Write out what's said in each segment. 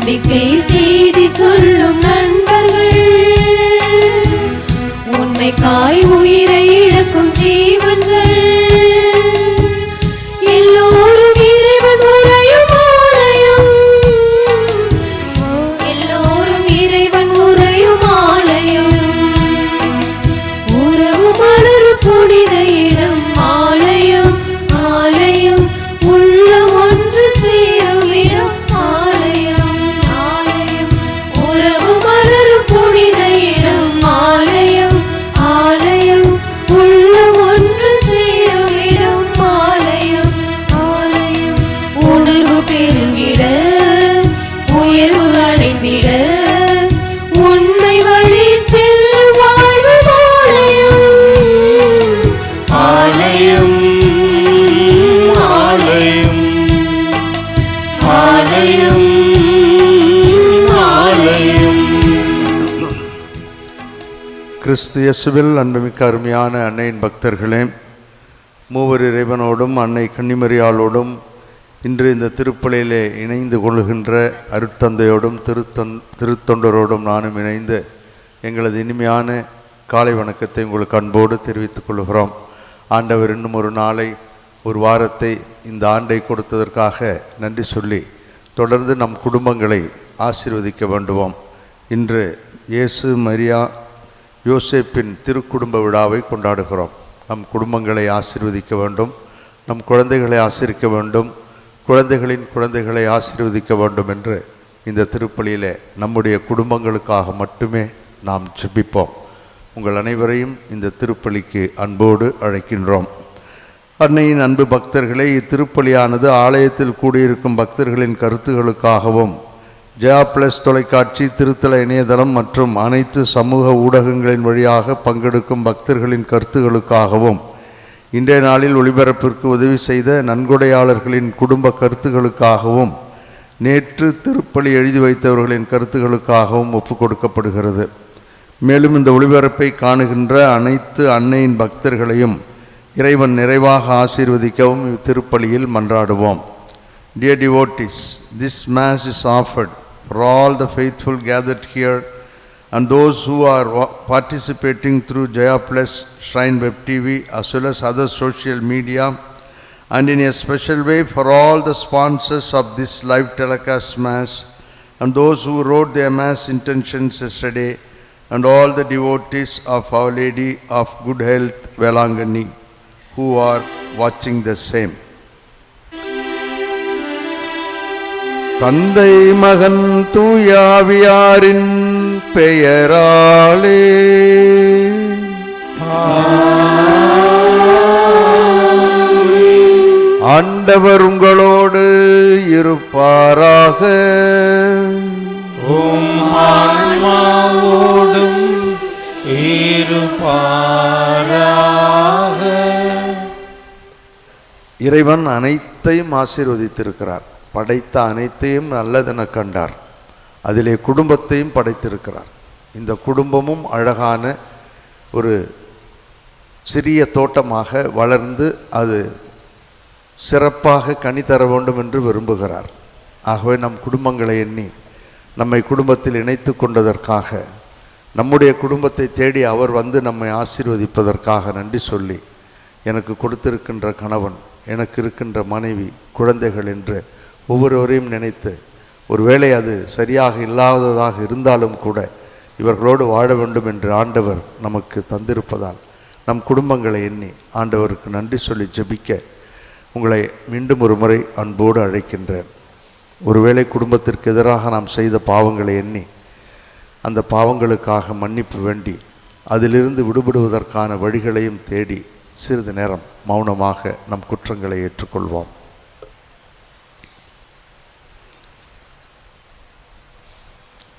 நம்பிக்கை செய்தி சொல்லும் நண்பர்கள், உண்மைக்காய் உயிரை இழக்கும் ஜீவன்கள், எல்லோரும் இறைவன் உரையும் ஆலயம், எல்லோரும் இறைவன் உரையும் ஆலயம், உறவு மலர் புனித இடம் ஆலயம், ஆலயம் உள்ள ஒன்று சேரும் இடம் ஆலயம், ஆலயம் உறவு மலர் புனித இடம் ஆலயம், ஆலயம் உள்ள ஒன்று சேரும் இடம் ஆலயம், ஆலயம் உணர்வு பெருகிட உயர்வு அடைந்திட உண்மை வழி செல்லும் வாழ்வு ஆலயம், ஆலயம் ஆலயம் ஆலயம். கிறிஸ்து இயேசுவில் அன்புமிக்க அருமையான அன்னையின் பக்தர்களே, மூவர் இறைவனோடும் அன்னை கன்னிமரியாளோடும் இன்று இந்த திருப்பலியிலே இணைந்து கொள்கின்ற அருட்தந்தையோடும் திருத்தொண்டரோடும் நானும் இணைந்து எங்களது இனிமையான காலை வணக்கத்தை உங்களுக்கு அன்போடு தெரிவித்துக் கொள்கிறோம். ஆண்டவர் இன்னும் ஒரு நாளை, ஒரு வாரத்தை, இந்த ஆண்டை கொடுத்ததற்காக நன்றி சொல்லி தொடர்ந்து நம் குடும்பங்களை ஆசீர்வதிக்க வேண்டுவோம். இன்று இயேசு மரியா யோசேப்பின் திருக்குடும்ப விழாவை கொண்டாடுகிறோம். நம் குடும்பங்களை ஆசீர்வதிக்க வேண்டும், நம் குழந்தைகளை ஆசீர்விக்க வேண்டும், குழந்தைகளின் குழந்தைகளை ஆசீர்வதிக்க வேண்டும் என்று இந்த திருப்பலியிலே நம்முடைய குடும்பங்களுக்காக மட்டுமே நாம் ஜெபிப்போம். உங்கள் அனைவரையும் இந்த திருப்பலிக்கு அன்போடு அழைக்கின்றோம். அன்னையின் அன்பு பக்தர்களே, இத்திருப்பலியானது ஆலயத்தில் கூடியிருக்கும் பக்தர்களின் கருத்துகளுக்காகவும் ஜெயா பிளஸ் தொலைக்காட்சி, திருத்தல இணையதளம் மற்றும் அனைத்து சமூக ஊடகங்களின் வழியாக பங்கெடுக்கும் பக்தர்களின் கருத்துகளுக்காகவும், இன்றைய நாளில் ஒளிபரப்பிற்கு உதவி செய்த நன்கொடையாளர்களின் குடும்ப கருத்துகளுக்காகவும், நேற்று திருப்பலி எழுதி வைத்தவர்களின் கருத்துகளுக்காகவும் ஒப்புக் கொடுக்கப்படுகிறது. மேலும் இந்த ஒளிபரப்பை காணுகின்ற அனைத்து அன்னையின் பக்தர்களையும் இறைவன் நிறைவாக ஆசீர்வதிக்கவும் இத்திருப்பலியில் மன்றாடுவோம். Dear devotees, this Mass is offered for all the faithful gathered here and those who are participating through Jaya Plus Shrine Web TV as well as other social media, and in a special way for all the sponsors of this live telecast Mass and those who wrote their Mass intentions yesterday, and all the devotees of Our Lady of Good Health Velangani who are watching the same. தந்தை மகன் தூயாவியாரின் பெயராலே ஆண்டவர் உங்களோடு இருப்பாராக. ஆன்மாவோடும் இருப்பாராக. இறைவன் அனைத்தையும் ஆசீர்வதித்திருக்கிறார். படைத்த அனைத்தையும் நல்லதென கண்டார். அதிலே குடும்பத்தையும் படைத்திருக்கிறார். இந்த குடும்பமும் அழகான ஒரு சிறிய தோட்டமாக வளர்ந்து அது சிறப்பாக கனி தர வேண்டும் என்று விரும்புகிறார். ஆகவே நம் குடும்பங்களை எண்ணி நம்மை குடும்பத்தில் இணைத்து கொண்டதற்காக, நம்முடைய குடும்பத்தை தேடி அவர் வந்து நம்மை ஆசீர்வதிப்பதற்காக நன்றி சொல்லி, எனக்கு கொடுத்திருக்கின்ற கணவன், எனக்கு இருக்கின்ற மனைவி, குழந்தைகள் என்று ஒவ்வொருவரையும் நினைத்து, ஒருவேளை அது சரியாக இல்லாததாக இருந்தாலும் கூட இவர்களோடு வாழ வேண்டும் என்று ஆண்டவர் நமக்கு தந்திருப்பதால் நம் குடும்பங்களை எண்ணி ஆண்டவருக்கு நன்றி சொல்லி ஜெபிக்க உங்களை மீண்டும் ஒரு முறை அன்போடு அழைக்கின்றேன். ஒருவேளை குடும்பத்திற்கு எதிராக நாம் செய்த பாவங்களை எண்ணி அந்த பாவங்களுக்காக மன்னிப்பு வேண்டி அதிலிருந்து விடுபடுவதற்கான வழிகளையும் தேடி சிறிது நேரம் மௌனமாக நம் குற்றங்களை ஏற்றுக்கொள்வோம்.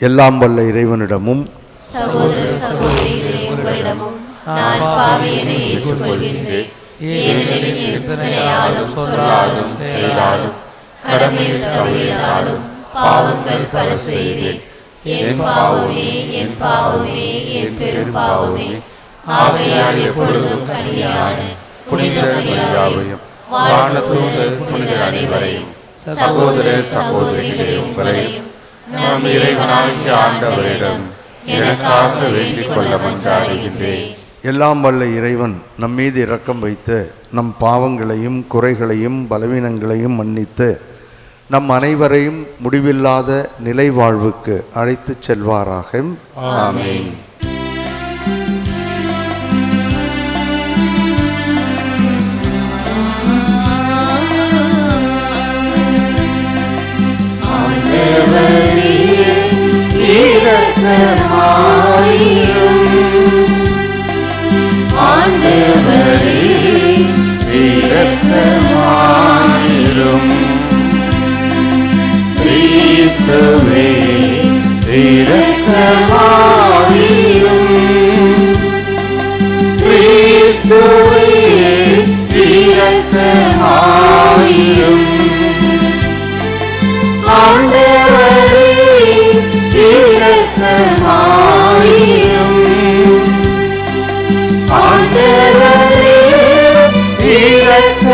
எல்லாம் வல்ல இறைவனிடமும் சகோதர சகோதரிகளே உங்களிடமும் நான் பாவியனை ஏற்றுக்கொள்கின்றேன். ஏனெனில் என் சிந்தனையாலும் சொல்லாலும் செயலாலும் கடமையில் தவறியதாலும் பாவங்கள் பல செய்தேன். என் பாவமே, என் பாவமே, என் பெரும் பாவமே. ஆகையால் எப்பொழுதும் கன்னியான புனித மரியாதையும் வானதூதர் புனிதர் அனைவரையும் சகோதர சகோதரிகளே உங்களையும் நம் இறைவனாகிய ஆண்டவரிடம் எனக்காக வேண்டிக் கொள்ள மன்றாடுகின்றேன். எல்லாம் வல்ல இறைவன் நம் மீது இரக்கம் வைத்து நம் பாவங்களையும் குறைகளையும் பலவீனங்களையும் மன்னித்து நம் அனைவரையும் முடிவில்லாத நிலை வாழ்வுக்கு அழைத்துச் செல்வாராக. ஆமென். ஆண்டவரே இரக்கமாயிரும். ஆண்டவரே இரக்கமாயிரும். கிறிஸ்துவே இரக்கமாயிரும். கிறிஸ்துவே இரக்கமாயிரும். ஆண்டவரே இரக்கமாயிரும். ஆண்டவரே இரக்கமாயிரும்.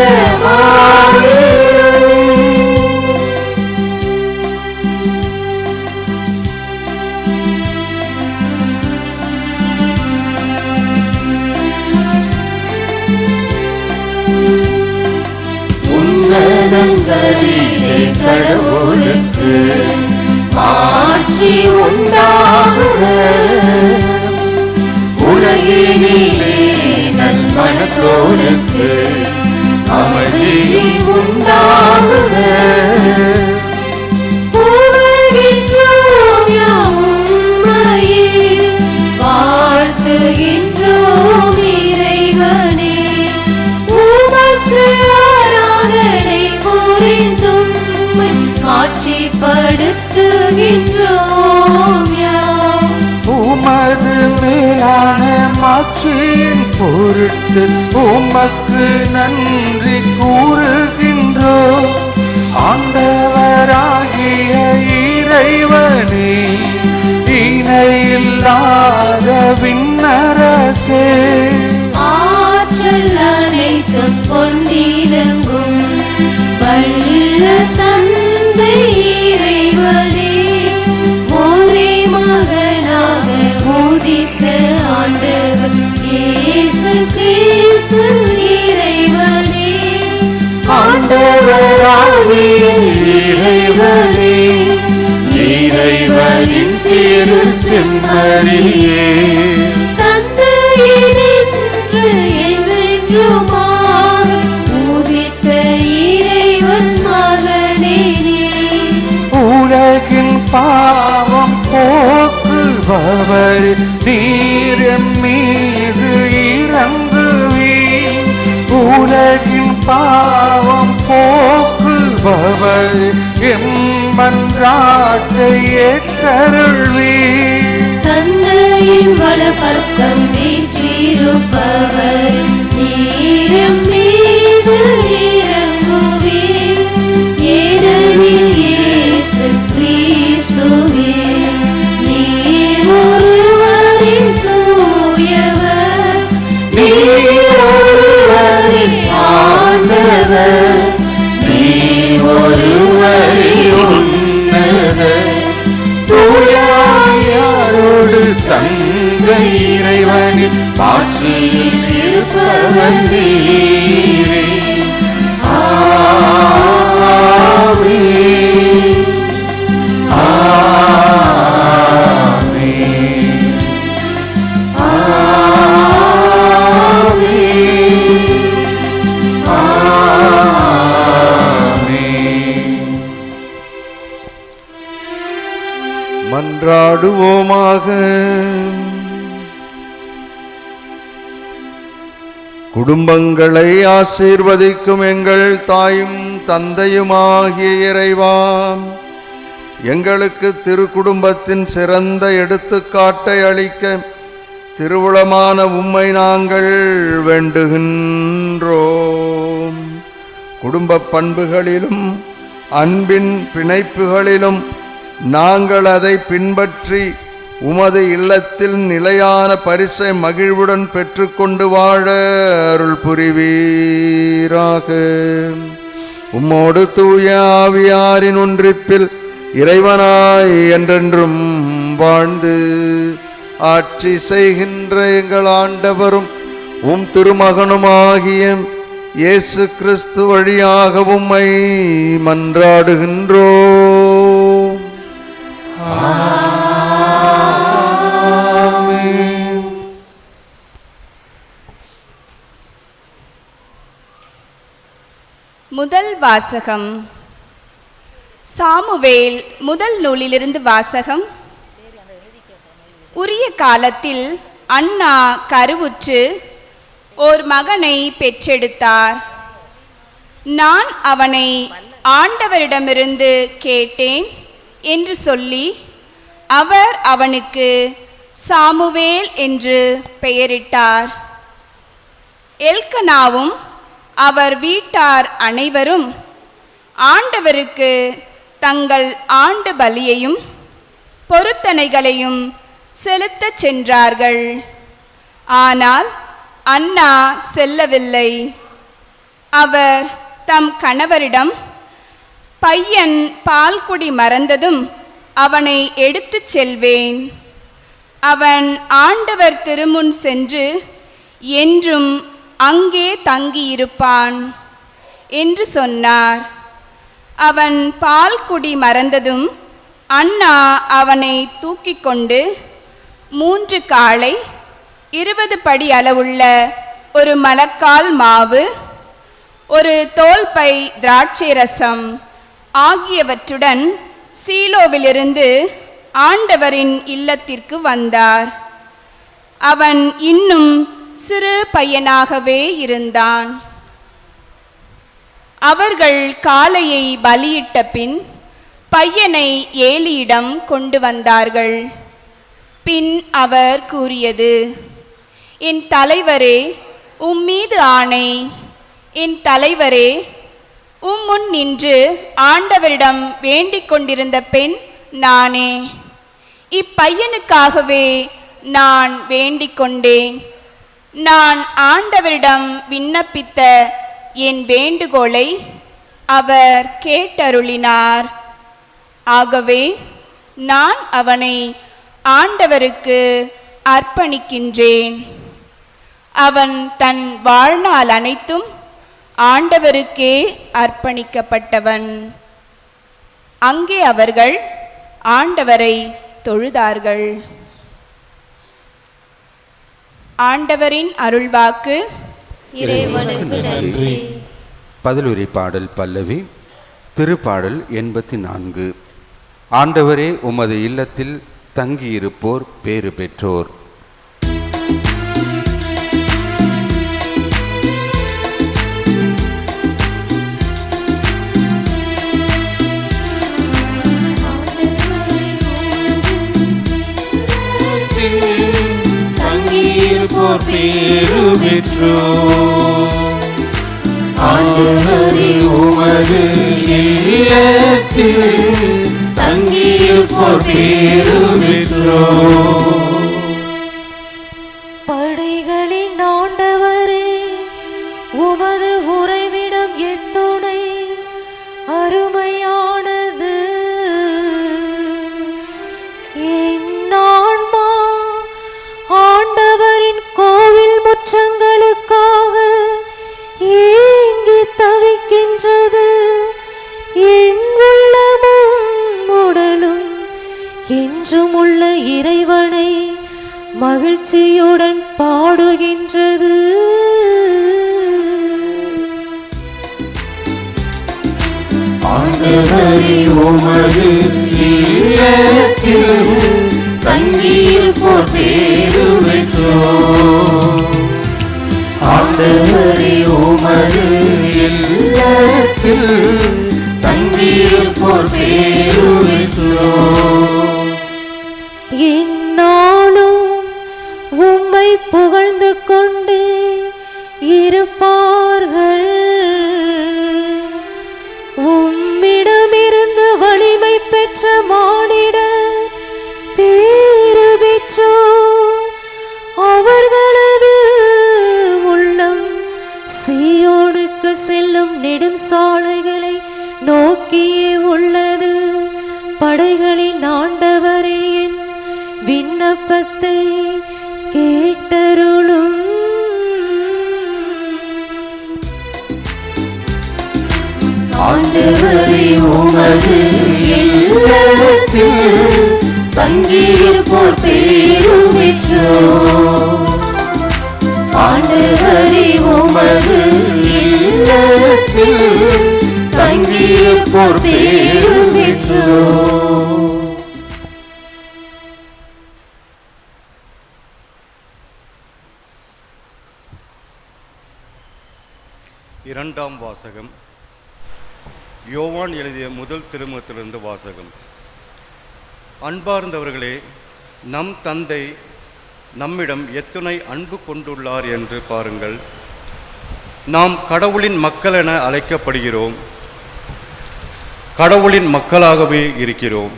உன்னதங்களிலே கடவுளுக்கு ஆட்சி உண்டாகுக. உலகினிலே நல்மனத்தோருக்கு அமைதி உண்டாகுக. புகழ்கின்றோம் யாம் உம்மையே, வாழ்த்துகின்றோம் இறைவனே. உமக்கு ஆராதனை புரிந்தும் ஆட்சிப்படுத்துகின்றோம் யாம். உமது மேலான மாட்சியின் பொருட்டு உமக்கு நன்றி கூறுகின்றோம். ஆண்டவராகிய இறைவனே, இணையில்லாத விண்ணரசே, ஆற்றல் அனைத்தும் கொண்டிலங்கும் வல்ல தந்தை இறைவனே, ஒரே மகனாக உதித்த ஆண்டவர் இயேசு கிறிஸ்து இறைவனே. ஆண்டவராகிய இறைவனே, இறைவனின் திரு செம்மறியே, தந்தையினின்று என்றென்றுமாக உதித்த இறைவன் மகனே நீ. உலகின் பாவம் போக்குபவர் நீர் எம் மீது இறங்குவீர். உலகின் பாவம் போக்குபவர் எம் மன்றாட்டை ஏற்றருள்வீர். தந்தையின் வலப்பக்கம் வீற்றிருப்பவர் நீர் எம் மீது இறங்குவீர். ஏனெனில் இயேசு கிறிஸ்துவே நீர் ஒருவரின் தூயவர், நீர் ஒருவரின் ஆண்டவர், நீர் ஒருவரின் உன்னதர். தூயாரோடு தந்தை இறைவனின் ஆட்சியில் இருப்பவர் நீரே. ஆமென். ஆமென். ஆமென். ஆமென். மன்றாடுவோமாக. குடும்பங்களை ஆசீர்வதிக்கும் எங்கள் தாயும் தந்தையுமாகிய இறைவா, எங்களுக்கு திருக்குடும்பத்தின் சிறந்த எடுத்துக்காட்டை அளிக்க திருவுளமான உம்மை நாங்கள் வேண்டுகின்றோம். குடும்ப பண்புகளிலும் அன்பின் பிணைப்புகளிலும் நாங்கள் அதை பின்பற்றி உமது இல்லத்தில் நிலையான பரிசை மகிழ்வுடன் பெற்றுக்கொண்டு வாழ அருள் புரிவீராக. உம்மோடு தூய ஆவியாரின் ஒன்றிப்பில் இறைவனாய் என்றென்றும் வாழ்ந்து ஆட்சி செய்கின்ற எங்கள் ஆண்டவரும் உம் திருமகனுமாகிய இயேசு கிறிஸ்து வழியாக உம்மை மன்றாடுகின்றோம். முதல் வாசகம். சாமுவேல் முதல் நூலிலிருந்து வாசகம். உரிய காலத்தில் அன்னா கருவுற்று ஓர் மகனை பெற்றெடுத்தார். நான் அவனை ஆண்டவரிடமிருந்து கேட்டேன் என்று சொல்லி அவர் அவனுக்கு சாமுவேல் என்று பெயரிட்டார். எல்கனாவும் அவர் வீட்டார் அனைவரும் ஆண்டவருக்கு தங்கள் ஆண்டு பலியையும் பொருத்தனைகளையும் செலுத்தச் சென்றார்கள். ஆனால் அன்னா செல்லவில்லை. அவர் தம் கணவரிடம், பையன் பால்குடி மறந்ததும் அவனை எடுத்துச் செல்வேன். அவன் ஆண்டவர் திருமுன் சென்று என்றும் அங்கே தங்கியிருப்பான் என்று சொன்னார். அவன் பால்குடி மறந்ததும் அன்னா அவனை தூக்கிக் கொண்டு 3 காளை, 20 படி அளவுள்ள ஒரு மலக்கால் மாவு, ஒரு தோல்பை திராட்சை ரசம் ஆகியவற்றுடன் சீலோவிலிருந்து ஆண்டவரின் இல்லத்திற்கு வந்தார். அவன் இன்னும் சிறு பையனாகவே இருந்தான். அவர்கள் காளையை பலியிட்ட பின் பையனை ஏலியிடம் கொண்டு வந்தார்கள். பின் அவர் கூறியது, என் தலைவரே, உம்மீது ஆணை, என் தலைவரே, முன் நின்று ஆண்டவரிடம் வேண்டிக் கொண்டிருந்த பெண் நானே. இப்பையனுக்காகவே நான் வேண்டிக் கொண்டேன். நான் ஆண்டவரிடம் விண்ணப்பித்த என் வேண்டுகோளை அவர் கேட்டருளினார். ஆகவே நான் அவனை ஆண்டவருக்கு அர்ப்பணிக்கின்றேன். அவன் தன் வாழ்நாள் அனைத்தும் ஆண்டவருக்கே அர்ப்பணிக்கப்பட்டவன். அங்கே அவர்கள் ஆண்டவரை தொழுதார்கள். ஆண்டவரின் அருள்வாக்கு. இறைவனுக்கு நன்றி. பதிலுரை பாடல் பல்லவி. திருப்பாடல் 84. ஆண்டவரே, உமது இல்லத்தில் தங்கியிருப்போர் பேறு பெற்றோர். தங்கியிருப்போர் பேறு பெற்றோர். ஆண்டவரே, உமது இல்லத்தில் தங்கியிருப்போர் பேறு பெற்றோர். படைகளின் ஆண்டவரே, உமது உறைவிடம் எத்துணை அருமையானது. என் ஆன்மா ஆண்டவரின் கோவில் முற்றங்களுக்காக ஏங்கி தவிக்கின்றது. என் உள்ளமும் உடலும் என்றும் உள்ள இறைவனை மகிழ்ச்சியுடன் பாடுகின்றது. ஆண்டவரே, உமது இல்லத்தில் தங்கியிருப்போர் பேறு பெற்றோர். ஆண்டவரே, உமது இல்லத்தில் தங்கியிருப்போர் பேறு பெற்றோர். என்னாலும் உம்மை புகழ்ந்து கொண்டே இருப்பார்கள். உம்மிடமிருந்து வலிமை பெற்ற மானிட பேறு பெற்றோர். அவர்களது உள்ளம் சீயோனுக்கு செல்லும் நெடும் சாலைகளை நோக்கியே உள்ளது. படைகளின் ஆண்டவரே என் விண்ணப்பத்தை கேட்டருளும். ஆண்டவரே உமது இல்லத்தில் தங்கியிருப்போர் பேரு பெற்றோர். ஆண்டவரே உமது இல்லத்தில் தங்கியிருப்போர் பேரு பெற்றோர். இரண்டாம் வாசகம். யோவான் எழுதிய முதல் திருமுகத்திலிருந்து வாசகம். அன்பார்ந்தவர்களே, நம் தந்தை நம்மிடம் எத்துணை அன்பு கொண்டுள்ளார் என்று பாருங்கள். நாம் கடவுளின் மக்கள் என அழைக்கப்படுகிறோம். கடவுளின் மக்களாகவே இருக்கிறோம்.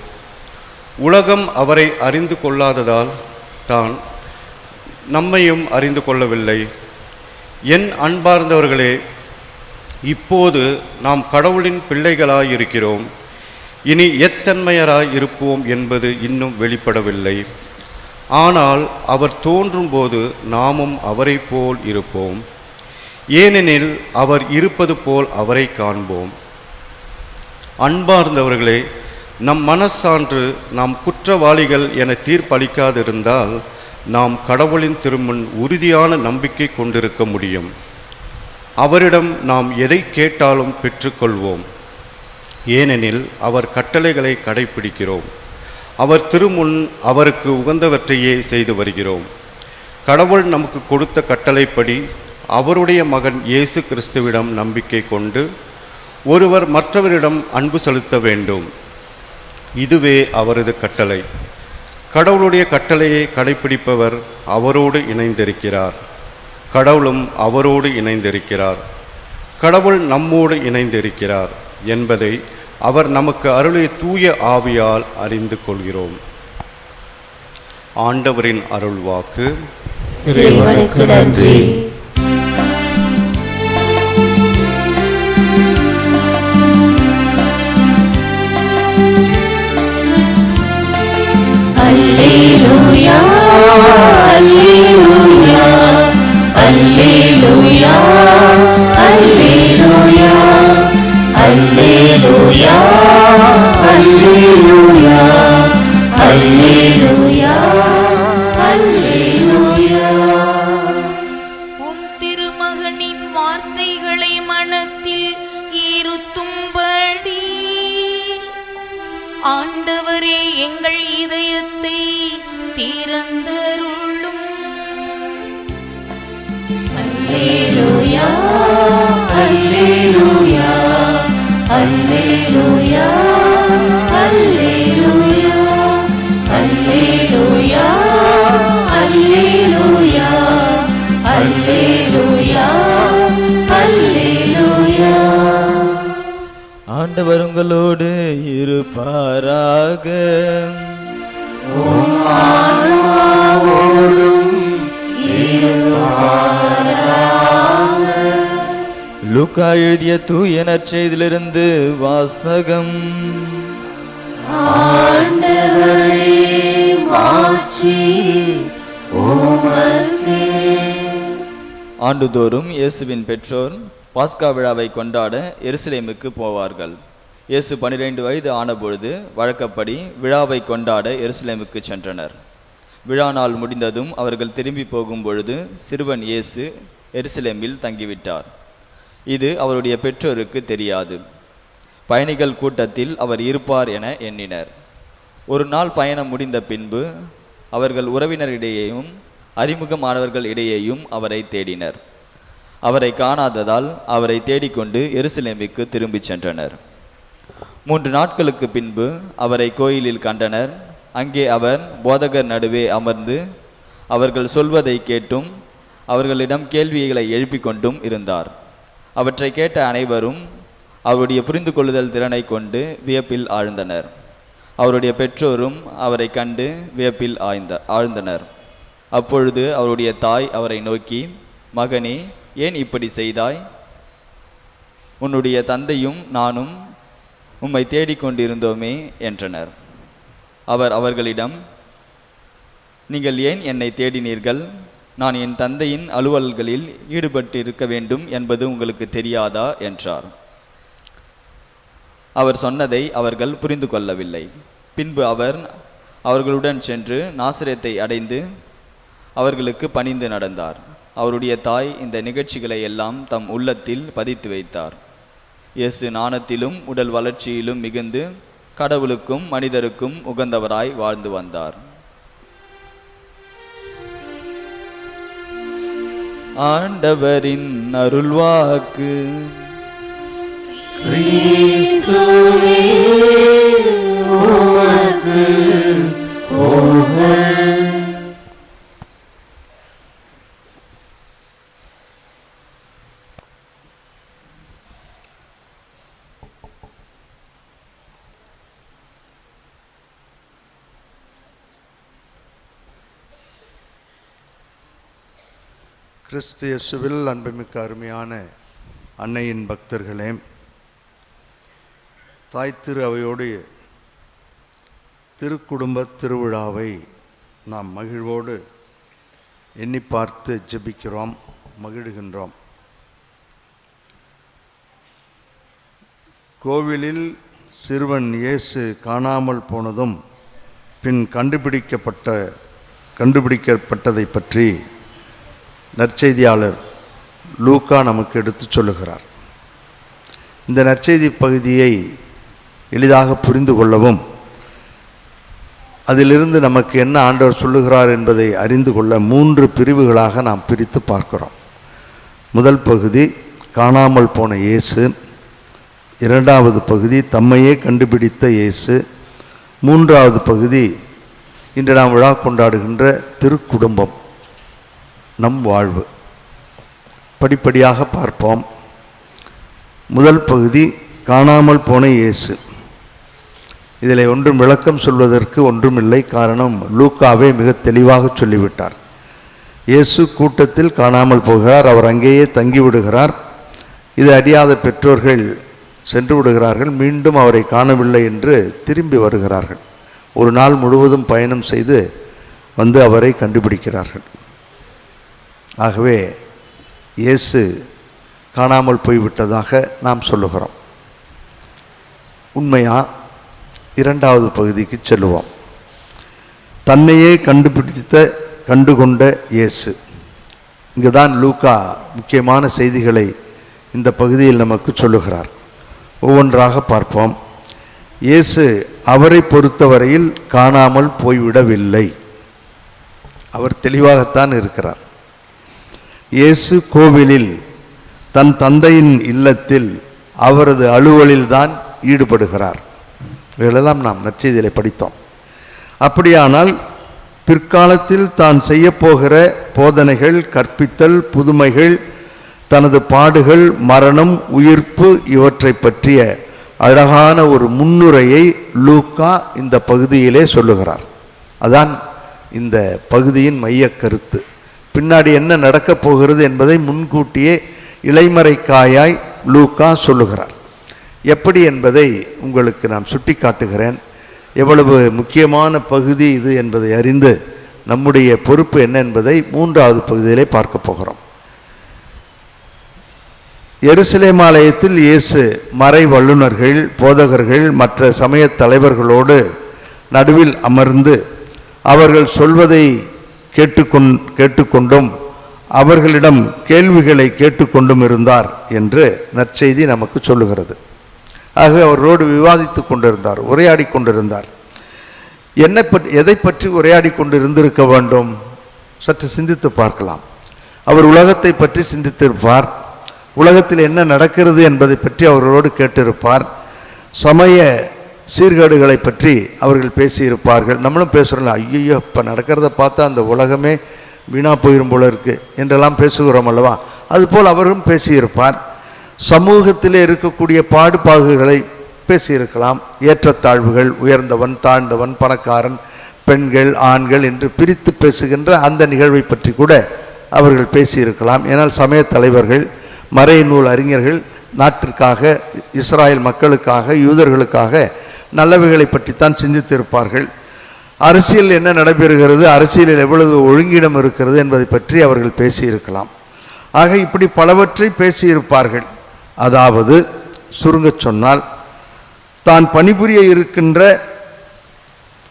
உலகம் அவரை அறிந்து கொள்ளாததால் தான் நம்மையும் அறிந்து கொள்ளவில்லை. என் அன்பார்ந்தவர்களே, இப்போது நாம் கடவுளின் பிள்ளைகளாய் இருக்கிறோம். இனி எத்தன்மையராய் இருப்போம் என்பது இன்னும் வெளிப்படவில்லை. ஆனால் அவர் தோன்றும்போது நாமும் அவரை போல் இருப்போம், ஏனெனில் அவர் இருப்பது போல் அவரை காண்போம். அன்பார்ந்தவர்களே, நம் மனச்சான்று நாம் குற்றவாளிகள் என தீர்ப்பளிக்காதிருந்தால் நாம் கடவுளின் திருமுன் உறுதியான நம்பிக்கை கொண்டிருக்க முடியும். அவரிடம் நாம் எதை கேட்டாலும் பெற்றுக்கொள்வோம், ஏனெனில் அவர் கட்டளைகளை கடைப்பிடிக்கிறோம். அவர் திருமுன் அவருக்கு உகந்தவற்றையே செய்து வருகிறோம். கடவுள் நமக்கு கொடுத்த கட்டளைப்படி அவருடைய மகன் இயேசு கிறிஸ்துவிடம் நம்பிக்கை கொண்டு ஒருவர் மற்றவரிடம் அன்பு செலுத்த வேண்டும். இதுவே அவரது கட்டளை. கடவுளுடைய கட்டளையை கடைப்பிடிப்பவர் அவரோடு இணைந்திருக்கிறார். கடவுளும் அவரோடு இணைந்திருக்கிறார். கடவுள் நம்மோடு இணைந்திருக்கிறார் என்பதை அவர் நமக்கு அருளிய தூய ஆவியால் அறிந்து கொள்கிறோம். ஆண்டவரின் அருள்வாக்கு. இறைவனுக்கு நன்றி. அல்லேலூயா, அல்லேலூயா, அல்லேலூயா, அல்லேலூயா, அல்லேலூயா, அல்லேலூயா, அல்லேலூயா, அல்லேலூயா. உம் திருமகனின் வார்த்தைகளை மனத்தில் இருத்தும்படி ஆண்டவரே எங்கள் இதயத்தை திறந்தருளும். அல்லேலூயா, அல்லேலூயா, அல்லேலூயா, அல்லேலூயா, அல்லேலூயா, அல்லேலூயா, அல்லேலூயா, அல்லேலூயா. ஆண்டவர் உங்களோடு இருப்பாராக. லூக்கா எழுதிய தூய நற்செய்தியிலிருந்து வாசகம். ஆண்டவரே, மாட்சி உமக்கே. ஆண்டுதோறும் இயேசுவின் பெற்றோர் பாஸ்கா விழாவை கொண்டாட எருசலேமுக்கு போவார்கள். இயேசு 12 வயது ஆனபொழுது வழக்கப்படி விழாவை கொண்டாட எருசலேமுக்கு சென்றனர். விழா நாள் முடிந்ததும் அவர்கள் திரும்பி போகும் பொழுது சிறுவன் இயேசு எருசலேமில் தங்கிவிட்டார். இது அவருடைய பெற்றோருக்கு தெரியாது. பயணிகள் கூட்டத்தில் அவர் இருப்பார் என எண்ணினர். ஒரு நாள் பயணம் முடிந்த பின்பு அவர்கள் உறவினரிடையேயும் அறிமுகமானவர்கள் இடையேயும் அவரை தேடினர். அவரை காணாததால் அவரை தேடிக்கொண்டு எருசலேமுக்கு திரும்பிச் சென்றனர். 3 நாட்களுக்கு பின்பு அவரை கோயிலில் கண்டனர். அங்கே அவர் போதகர் நடுவே அமர்ந்து அவர்கள் சொல்வதை கேட்டும் அவர்களிடம் கேள்விகளை எழுப்பிக் கொண்டும் இருந்தார். அவற்றை கேட்ட அனைவரும் அவருடைய புரிந்து கொள்ளுதல் திறனை கொண்டு வியப்பில் ஆழ்ந்தனர். அவருடைய பெற்றோரும் அவரை கண்டு வியப்பில் ஆழ்ந்தனர். அப்பொழுது அவருடைய தாய் அவரை நோக்கி, மகனே, ஏன் இப்படி செய்தாய்? உன்னுடைய தந்தையும் நானும் உம்மை தேடிக்கொண்டிருந்தோமே என்றனர். அவர் அவர்களிடம், நீங்கள் ஏன் என்னை தேடினீர்கள்? நான் என் தந்தையின் அலுவல்களில் ஈடுபட்டிருக்க வேண்டும் என்பது உங்களுக்கு தெரியாதா என்றார். அவர் சொன்னதை அவர்கள் புரிந்து கொள்ளவில்லை. பின்பு அவர் அவர்களுடன் சென்று நாசரேத்தை அடைந்து அவர்களுக்கு பணிந்து நடந்தார். அவருடைய தாய் இந்த நிகழ்ச்சிகளை எல்லாம் தம் உள்ளத்தில் பதித்து வைத்தார். இயேசு ஞானத்திலும் உடல் வளர்ச்சியிலும் மிகுந்து கடவுளுக்கும் மனிதருக்கும் உகந்தவராய் வாழ்ந்து வந்தார். ஆண்டவரின் அருள்வாக்கு. கிறிஸ்துவே உமக்கு புகழ். கிறிஸ்து இயேசுவில் அன்புமிக்க அருமையான அன்னையின் பக்தர்களே, தாய் திரு அவையோடு திருக்குடும்ப திருவிழாவை நாம் மகிழ்வோடு எண்ணி பார்த்து ஜெபிக்கிறோம், மகிழ்கின்றோம். கோவிலில் சிறுவன் இயேசு காணாமல் போனதும் பின் கண்டுபிடிக்கப்பட்டதை பற்றி நற்செய்தியாளர் லூக்கா நமக்கு எடுத்துச் சொல்லுகிறார். இந்த நற்செய்தி பகுதியை எளிதாக புரிந்து கொள்ளவும் அதிலிருந்து நமக்கு என்ன ஆண்டவர் சொல்லுகிறார் என்பதை அறிந்து கொள்ள 3 பிரிவுகளாக நாம் பிரித்து பார்க்கிறோம். முதல் பகுதி காணாமல் போன இயேசு, 2வது பகுதி தம்மையே கண்டுபிடித்த இயேசு, 3வது பகுதி இன்று நாம் விழா கொண்டாடுகின்ற திருக்குடும்பம், நம் வாழ்வு. படிப்படியாக பார்ப்போம். முதல் பகுதி காணாமல் போன இயேசு. இதில் ஒன்றும் விளக்கம் சொல்வதற்கு ஒன்றுமில்லை. காரணம், லூக்காவே மிக தெளிவாக சொல்லிவிட்டார். இயேசு கூட்டத்தில் காணாமல் போகிறார், அவர் அங்கேயே தங்கிவிடுகிறார். இது அறியாத பெற்றோர்கள் சென்று விடுகிறார்கள், மீண்டும் அவரை காணவில்லை என்று திரும்பி வருகிறார்கள். ஒரு நாள் முழுவதும் பயணம் செய்து வந்து அவரை கண்டுபிடிக்கிறார்கள். ஆகவே இயேசு காணாமல் போய்விட்டதாக நாம் சொல்லுகிறோம். உண்மையா? 2வது பகுதிக்கு செல்லுவோம். தன்னையே கண்டுகொண்ட இயேசு. இங்கு தான் லூக்கா முக்கியமான செய்திகளை இந்த பகுதியில் நமக்கு சொல்லுகிறார். ஒவ்வொன்றாக பார்ப்போம். இயேசு அவரை பொறுத்தவரையில் காணாமல் போய்விடவில்லை, அவர் தெளிவாகத்தான் இருக்கிறார். இயேசு கோவிலில் தன் தந்தையின் இல்லத்தில் அவரது அலுவலில்தான் ஈடுபடுகிறார். இவைகளெல்லாம் நாம் நற்செய்தியிலே படித்தோம். அப்படியானால் பிற்காலத்தில் தான் செய்யப்போகிற போதனைகள், கற்பித்தல், புதுமைகள், தனது பாடுகள், மரணம், உயிர்ப்பு இவற்றை பற்றிய அழகான ஒரு முன்னுரையை லூக்கா இந்த பகுதியிலே சொல்லுகிறார். அதான் இந்த பகுதியின் மைய கருத்து. பின்னாடி என்ன நடக்கப் போகிறது என்பதை முன்கூட்டியே இலைமறைக்காயாய் லூக்கா சொல்லுகிறார். எப்படி என்பதை உங்களுக்கு நான் சுட்டி காட்டுகிறேன். எவ்வளவு முக்கியமான பகுதி இது என்பதை அறிந்து நம்முடைய பொறுப்பு என்ன என்பதை 3வது பகுதியிலே பார்க்க போகிறோம். எருசலேம் ஆலயத்தில் இயேசு மறை வல்லுநர்கள், போதகர்கள், மற்ற சமய தலைவர்களோடு நடுவில் அமர்ந்து அவர்கள் சொல்வதை கேட்டுக்கொண்டும் அவர்களிடம் கேள்விகளை கேட்டுக்கொண்டும் இருந்தார் என்று நற்செய்தி நமக்கு சொல்லுகிறது. ஆகவே அவரோடு விவாதித்து கொண்டிருந்தார், உரையாடி கொண்டிருந்தார். எதை பற்றி உரையாடி கொண்டு இருந்திருக்க வேண்டும்? சற்று சிந்தித்து பார்க்கலாம். அவர் உலகத்தை பற்றி சிந்தித்திருப்பார், உலகத்தில் என்ன நடக்கிறது என்பதை பற்றி அவர்களோடு கேட்டிருப்பார், சமய சீர்கேடுகளை பற்றி அவர்கள் பேசியிருப்பார்கள். நம்மளும் பேசுகிறோம், ஐயோ இப்போ நடக்கிறத பார்த்தா அந்த உலகமே வீணாக போயிடும் போல இருக்குது என்றெல்லாம் பேசுகிறோம் அல்லவா? அதுபோல் அவரும் பேசியிருப்பார். சமூகத்திலே இருக்கக்கூடிய பாகுகளை பேசியிருக்கலாம். ஏற்றத்தாழ்வுகள், உயர்ந்தவன், தாழ்ந்தவன், பணக்காரன், பெண்கள், ஆண்கள் என்று பிரித்து பேசுகின்ற அந்த நிகழ்வை பற்றி கூட அவர்கள் பேசியிருக்கலாம். ஏனால் சமய தலைவர்கள், மறை நூல் அறிஞர்கள் நாட்டிற்காக, இஸ்ராயல் மக்களுக்காக, யூதர்களுக்காக நல்லவைகளை பற்றித்தான் சிந்தித்திருப்பார்கள். அரசியல் என்ன நடைபெறுகிறது, அரசியலில் எவ்வளவு ஒழுங்கிடம் இருக்கிறது என்பதை பற்றி அவர்கள் பேசியிருக்கலாம். ஆக இப்படி பலவற்றை பேசியிருப்பார்கள். அதாவது சுருங்கச் சொன்னால், தான் பணிபுரிய இருக்கின்ற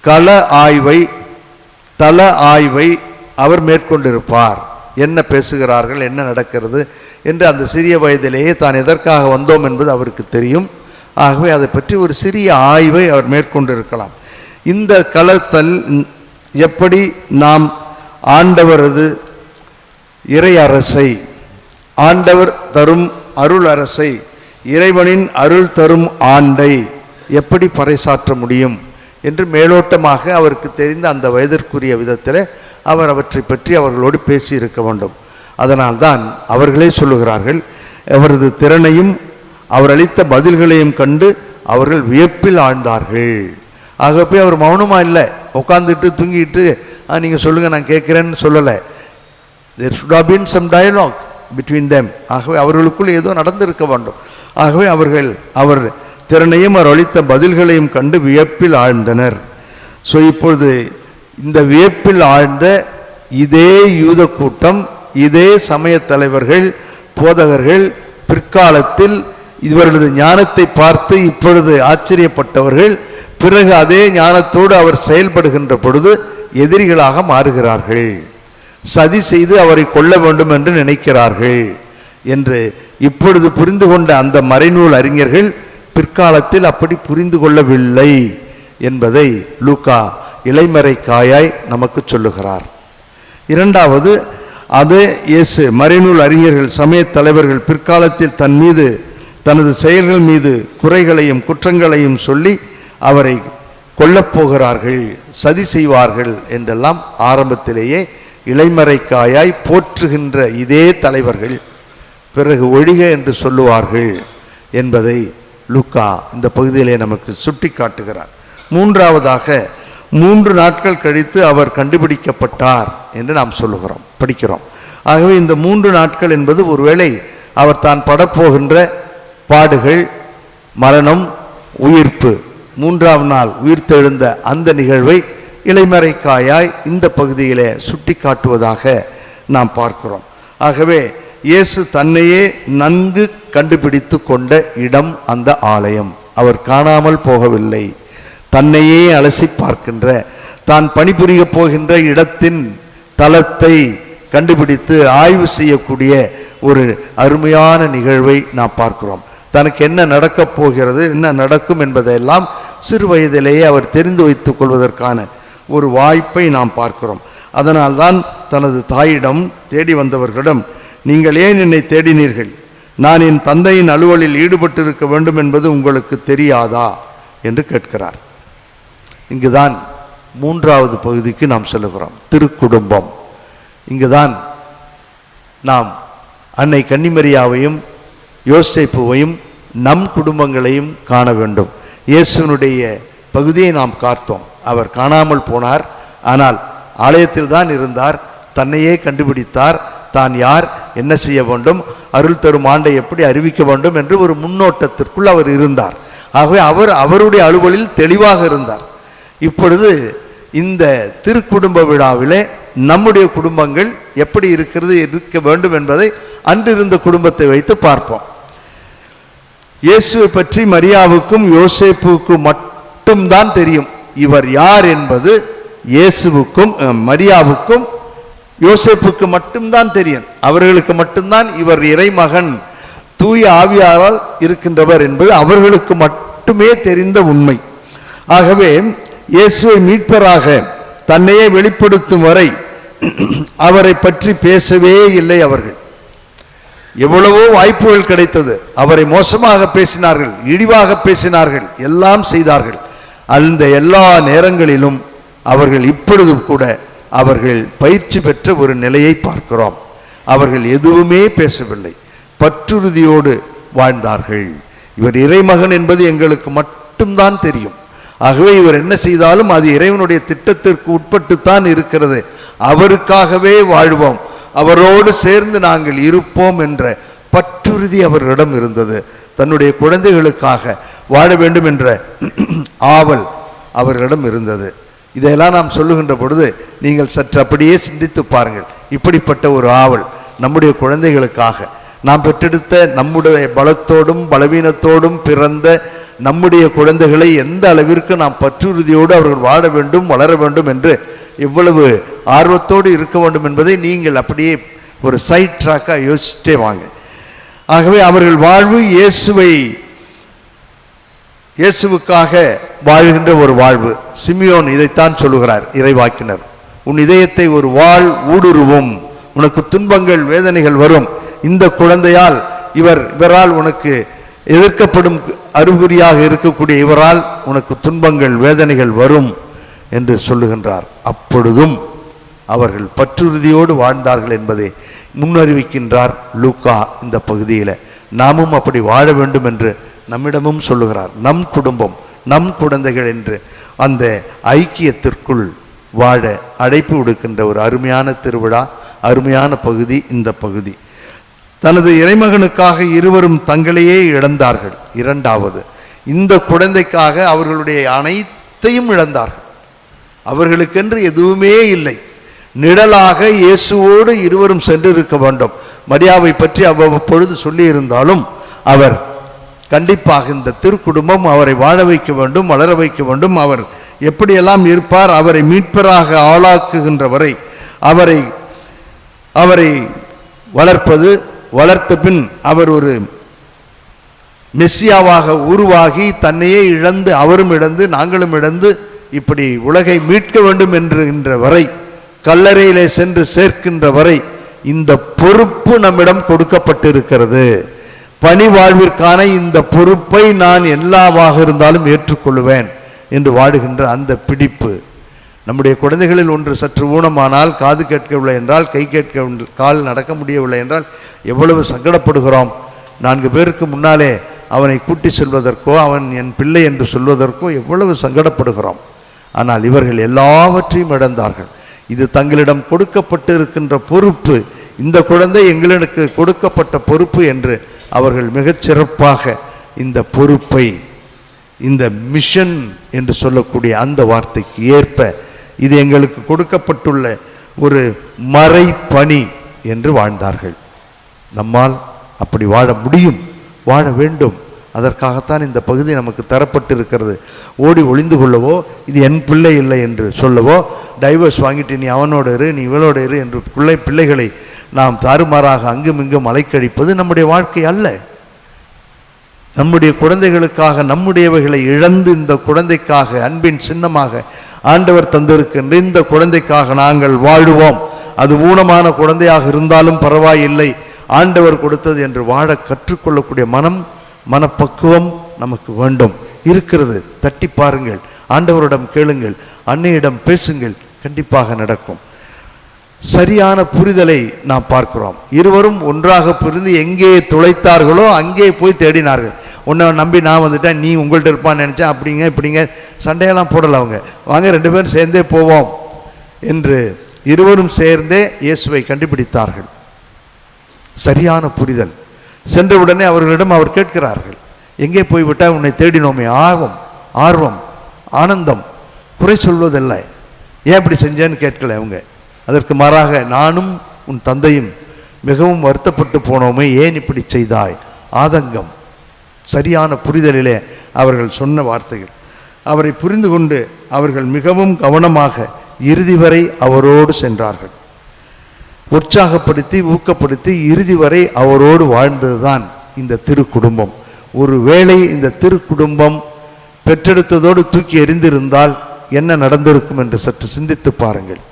தள ஆய்வை அவர் மேற்கொண்டிருப்பார். என்ன பேசுகிறார்கள், என்ன நடக்கிறது என்று அந்த சிறிய வயதிலேயே தான் எதற்காக வந்தோம் என்பது அவருக்கு தெரியும். ஆகவே அதை பற்றி ஒரு சிறிய ஆய்வை அவர் மேற்கொண்டிருக்கலாம். இந்த களத்தில் எப்படி நாம் ஆண்டவரது இறை அரசை, ஆண்டவர் தரும் அருள் அரசை, இறைவனின் அருள் தரும் ஆண்டை எப்படி பறைசாற்ற முடியும் என்று மேலோட்டமாக அவருக்கு தெரிந்த அந்த வயதிற்குரிய விதத்தில் அவர் அவற்றை பற்றி அவர்களோடு பேசியிருக்க வேண்டும். அதனால்தான் அவர்களே சொல்லுகிறார்கள், அவரது திறனையும் அவர் அளித்த பதில்களையும் கண்டு அவர்கள் வியப்பில் ஆழ்ந்தார்கள். ஆகவே அவர் மௌனமாக இல்லை, உட்காந்துட்டு தூங்கிட்டு நீங்கள் சொல்லுங்கள் நான் கேட்குறேன்னு சொல்லலை. there should have been some dialogue between them. ஆகவே அவர்களுக்குள் ஏதோ நடந்திருக்க வேண்டும். ஆகவே அவர் திறனையும் அவர் அளித்த பதில்களையும் கண்டு வியப்பில் ஆழ்ந்தனர். ஸோ இப்பொழுது இந்த வியப்பில் ஆழ்ந்த இதே யூத கூட்டம், இதே சமய தலைவர்கள், போதகர்கள் பிற்காலத்தில் இவர்களது ஞானத்தை பார்த்து இப்பொழுது ஆச்சரியப்பட்டவர்கள் பிறகு அதே ஞானத்தோடு அவர் செயல்படுகின்ற பொழுது எதிரிகளாக மாறுகிறார்கள். சதி செய்து அவரை கொல்ல வேண்டும் என்று நினைக்கிறார்கள் என்று இப்பொழுது புரிந்து கொண்ட அந்த மறைநூல் அறிஞர்கள் பிற்காலத்தில் அப்படி புரிந்து கொள்ளவில்லை என்பதை லூக்கா இலைமறை காயாய் நமக்கு சொல்லுகிறார். இரண்டாவது, அதே இயேசு மறைநூல் அறிஞர்கள், சமய தலைவர்கள் பிற்காலத்தில் தன் மீது, தனது செயல்கள் மீது குறைகளையும் குற்றங்களையும் சொல்லி அவரை கொல்லப்போகிறார்கள், சதி செய்வார்கள் என்றெல்லாம் ஆரம்பத்திலேயே இலைமறைக்காயாய் போற்றுகின்ற இதே தலைவர்கள் பிறகு ஒழிக என்று சொல்லுவார்கள் என்பதை லூக்கா இந்த பகுதியிலே நமக்கு சுட்டி காட்டுகிறார். மூன்றாவதாக, 3 நாட்கள் கழித்து அவர் கண்டுபிடிக்கப்பட்டார் என்று நாம் சொல்லுகிறோம், படிக்கிறோம். ஆகவே இந்த 3 நாட்கள் என்பது ஒருவேளை அவர் தான் படப்போகின்ற பாடுகள், மரணம், உயிர்ப்பு, 3ஆம் நாள் உயிர்த்தெழுந்த அந்த நிகழ்வை இலைமறைக்காயாய் இந்த பகுதியிலே சுட்டி காட்டுவதாக நாம் பார்க்கிறோம். ஆகவே இயேசு தன்னையே நன்கு கண்டுபிடித்து கொண்ட இடம் அந்த ஆலயம். அவர் காணாமல் போகவில்லை. தன்னையே அலசி பார்க்கின்ற, தான் பணிபுரிய போகின்ற இடத்தின் தளத்தை கண்டுபிடித்து ஆய்வு செய்யக்கூடிய ஒரு அருமையான நிகழ்வை நாம் பார்க்கிறோம். தனக்கு என்ன நடக்கப் போகிறது, என்ன நடக்கும் என்பதையெல்லாம் சிறு வயதிலேயே அவர் தெரிந்து வைத்துக் கொள்வதற்கான ஒரு வாய்ப்பை நாம் பார்க்கிறோம். அதனால்தான் தனது தாயிடம், தேடி வந்தவர்களிடம், நீங்கள் ஏன் என்னை தேடினீர்கள், நான் என் தந்தையின் அலுவலில் ஈடுபட்டிருக்க வேண்டும் என்பது உங்களுக்கு தெரியாதா என்று கேட்கிறார். இங்குதான் 3வது பகுதிக்கு நாம் செல்லுகிறோம், திருக்குடும்பம். இங்குதான் நாம் அன்னை கன்னிமரியாவையும் யோசேப்புவையும் நம் குடும்பங்களையும் காண வேண்டும். இயேசுனுடைய பகுதியை நாம் பார்த்தோம். அவர் காணாமல் போனார், ஆனால் ஆலயத்தில் தான் இருந்தார், தன்னையே கண்டுபிடித்தார், தான் யார், என்ன செய்ய வேண்டும், அருள் தரும் ஆண்டை எப்படி அறிவிக்க வேண்டும் என்று ஒரு முன்னோட்டத்திற்குள் அவர் இருந்தார். ஆகவே அவருடைய அலுவலில் தெளிவாக இருந்தார். இப்பொழுது இந்த திருக்குடும்ப விழாவிலே நம்முடைய குடும்பங்கள் எப்படி இருக்க வேண்டும் என்பதை அன்றிருந்த குடும்பத்தை வைத்து பார்ப்போம். இயேசுவை பற்றி மரியாவுக்கும் யோசேப்புக்கும் மட்டும்தான் தெரியும். இவர் யார் என்பது இயேசுவுக்கும் மரியாவுக்கும் யோசேப்புக்கு மட்டும்தான் தெரியும். அவர்களுக்கு மட்டும்தான் இவர் இறைமகன், தூய ஆவியாரால் இருக்கின்றவர் என்பது அவர்களுக்கு மட்டுமே தெரிந்த உண்மை. ஆகவே இயேசுவை மீட்பராக தன்னையே வெளிப்படுத்தும் வரை அவரை பற்றி பேசவே இல்லை அவர்கள். எவ்வளவோ வாய்ப்புகள் கிடைத்தது, அவரை மோசமாக பேசினார்கள், இழிவாக பேசினார்கள், எல்லாம் செய்தார்கள். அந்த எல்லா நேரங்களிலும் அவர்கள் இப்பொழுது கூட அவர்கள் பயிற்சி பெற்ற ஒரு நிலையை பார்க்கிறோம். அவர்கள் எதுவுமே பேசவில்லை, பற்றுறுதியோடு வாழ்ந்தார்கள். இவர் இறைமகன் என்பது எங்களுக்கு மட்டும்தான் தெரியும். ஆகவே இவர் என்ன செய்தாலும் அது இறைவனுடைய திட்டத்திற்கு உட்பட்டுத்தான் இருக்கிறது. அவருக்காகவே வாழ்வோம், அவரோடு சேர்ந்து நாங்கள் இருப்போம் என்ற பற்றுறுதி அவர்களிடம் இருந்தது. தன்னுடைய குழந்தைகளுக்காக வாழ வேண்டும் என்ற ஆவல் அவர்களிடம் இருந்தது. இதையெல்லாம் நாம் சொல்லுகின்ற பொழுது நீங்கள் சற்று அப்படியே சிந்தித்து பாருங்கள். இப்படிப்பட்ட ஒரு ஆவல் நம்முடைய குழந்தைகளுக்காக, நாம் பெற்றெடுத்த நம்முடைய பலத்தோடும் பலவீனத்தோடும் பிறந்த நம்முடைய குழந்தைகளை எந்த அளவிற்கு நாம் பற்றுறுதியோடு அவர்கள் வாழ வேண்டும், வளர வேண்டும் என்று எவ்வளவு ஆர்வத்தோடு இருக்க வேண்டும் என்பதை நீங்கள் அப்படியே ஒரு சைட் ட்ராக்காக யோசிச்சுட்டே வாங்க. ஆகவே அவர்கள் வாழ்வு இயேசுவுக்காக வாழ்கின்ற ஒரு வாழ்வு. சிமியோன் இதைத்தான் சொல்லுகிறார் இறைவாக்கினர், உன் இதயத்தை ஒரு வாள் ஊடுருவும், உனக்கு துன்பங்கள் வேதனைகள் வரும், இந்த குழந்தையால் இவரால் உனக்கு எதிர்க்கப்படும் அறிகுறியாக இருக்கக்கூடிய இவரால் உனக்கு துன்பங்கள் வேதனைகள் வரும் என்று சொல்லுகின்றார். அப்பொழுதும் அவர்கள் பற்றுறுதியோடு வாழ்ந்தார்கள் என்பதை முன்னறிவிக்கின்றார் லூக்கா. இந்த பகுதியில் நாமும் அப்படி வாழ வேண்டும் என்று நம்மிடமும் சொல்லுகிறார். நம் குடும்பம், நம் குழந்தைகள் என்று அந்த ஐக்கியத்திற்குள் வாழ அழைப்பு விடுக்கின்ற ஒரு அருமையான திருவிழா, அருமையான பகுதி இந்த பகுதி. தனது இறைமகனுக்காக இருவரும் தங்களையே இழந்தார்கள். இரண்டாவது, இந்த குழந்தைக்காக அவர்களுடைய அனைத்தையும் இழந்தார்கள். அவர்களுக்கென்று எதுவுமே இல்லை. நிழலாக இயேசுவோடு இருவரும் சென்றிருக்க வேண்டும். மரியாவை பற்றி அவ்வப்பொழுது சொல்லி இருந்தாலும் அவர் கண்டிப்பாக இந்த திருக்குடும்பம் அவரை வாழ வைக்க வேண்டும், வளர வைக்க வேண்டும். அவர் எப்படியெல்லாம் இருப்பார், அவரை மீட்பராக ஆளாக்குகின்ற வரை அவரை வளர்ப்பது, வளர்த்த பின் அவர் ஒரு மெஸ்ஸியாவாக உருவாகி தன்னையே இழந்து, அவரும் இழந்து நாங்களும் இழந்து, இப்படி உலகை மீட்க வேண்டும் என்கின்ற வரை, கல்லறையிலே சென்று சேர்க்கின்ற வரை இந்த பொறுப்பு நம்மிடம் கொடுக்கப்பட்டிருக்கிறது. பணி வாழ்விற்கான இந்த பொறுப்பை நான் எல்லாவாக இருந்தாலும் ஏற்றுக்கொள்வேன் என்று வாடுகின்ற அந்த பிடிப்பு. நம்முடைய குழந்தைகளில் ஒன்று சற்று ஊனமானால், காது கேட்கவில்லை என்றால், கை கேட்க, கால் நடக்க முடியவில்லை என்றால் எவ்வளவு சங்கடப்படுகிறோம். 4 பேருக்கு முன்னாலே அவனை கூட்டி செல்வதற்கோ, அவன் என் பிள்ளை என்று சொல்வதற்கோ எவ்வளவு சங்கடப்படுகிறோம். ஆனால் இவர்கள் எல்லாவற்றையும் இழந்தார்கள். இது தங்களிடம் கொடுக்கப்பட்டு இருக்கின்ற பொறுப்பு, இந்த குழந்தை எங்களுக்கு கொடுக்கப்பட்ட பொறுப்பு என்று அவர்கள் மிகச்சிறப்பாக இந்த பொறுப்பை, இந்த மிஷன் என்று சொல்லக்கூடிய அந்த வார்த்தைக்கு ஏற்ப இது எங்களுக்கு கொடுக்கப்பட்டுள்ள ஒரு மறைப்பணி என்று வாழ்ந்தார்கள். நம்மால் அப்படி வாழ முடியும், வாழ வேண்டும். அதற்காகத்தான் இந்த பகுதி நமக்கு தரப்பட்டிருக்கிறது. ஓடி ஒளிந்து கொள்ளவோ, இது என் பிள்ளை இல்லை என்று சொல்லவோ, டைவர்ஸ் வாங்கிட்டு நீ அவனோடு இரு, நீ இவளோடு இரு என்று பிள்ளைகளை நாம் தாறுமாறாக அங்கும் இங்கும் அலைக்கழிப்பது நம்முடைய வாழ்க்கை அல்ல. நம்முடைய குழந்தைகளுக்காக நம்முடையவைகளை இழந்து இந்த குழந்தைக்காக அன்பின் சின்னமாக ஆண்டவர் தந்திருக்கின்ற இந்த குழந்தைக்காக நாங்கள் வாழுவோம். அது ஊனமான குழந்தையாக இருந்தாலும் பரவாயில்லை, ஆண்டவர் கொடுத்தது என்று வாழ கற்றுக்கொள்ளக்கூடிய மனப்பக்குவம் நமக்கு வேண்டும். இருக்கிறது, தட்டி பாருங்கள், ஆண்டவரிடம் கேளுங்கள், அன்னையிடம் பேசுங்கள், கண்டிப்பாக நடக்கும். சரியான புரிதலை நாம் பார்க்கிறோம். இருவரும் ஒன்றாக புரிந்து எங்கே துளைத்தார்களோ அங்கே போய் தேடினார்கள். உன்னை நம்பி நான் வந்துட்டேன், நீ உங்கள்கிட்ட இருப்பான்னு நினச்சேன், அப்படிங்க இப்படிங்க சண்டையெல்லாம் போடலை. அவங்க வாங்க 2 பேரும் சேர்ந்தே போவோம் என்று இருவரும் சேர்ந்தே இயேசுவை கண்டுபிடித்தார்கள். சரியான புரிதல். சென்றவுடனே அவர்களிடம் அவர் கேட்கிறார்கள், எங்கே போய்விட்டால் உன்னை தேடினோமே. ஆர்வம், ஆனந்தம், குறை சொல்வதில்லை. ஏன் இப்படி செஞ்சேன்னு கேட்கல அவங்க. அதற்கு மாறாக நானும் உன் தந்தையும் மிகவும் வருத்தப்பட்டு போனோமே, ஏன் இப்படி செய்தாய், ஆதங்கம். சரியான புரிதலிலே அவர்கள் சொன்ன வார்த்தைகள். அவரை புரிந்து கொண்டு அவர்கள் மிகவும் கவனமாக இறுதி வரை அவரோடு சென்றார்கள். உற்சாகப்படுத்தி ஊக்கப்படுத்தி இறுதி வரை அவரோடு வாழ்ந்ததுதான் இந்த திருக்குடும்பம். ஒருவேளை இந்த திருக்குடும்பம் பெற்றெடுத்ததோடு தூக்கி எறிந்திருந்தால் என்ன நடந்திருக்கும் என்று சற்று சிந்தித்து பாருங்கள்.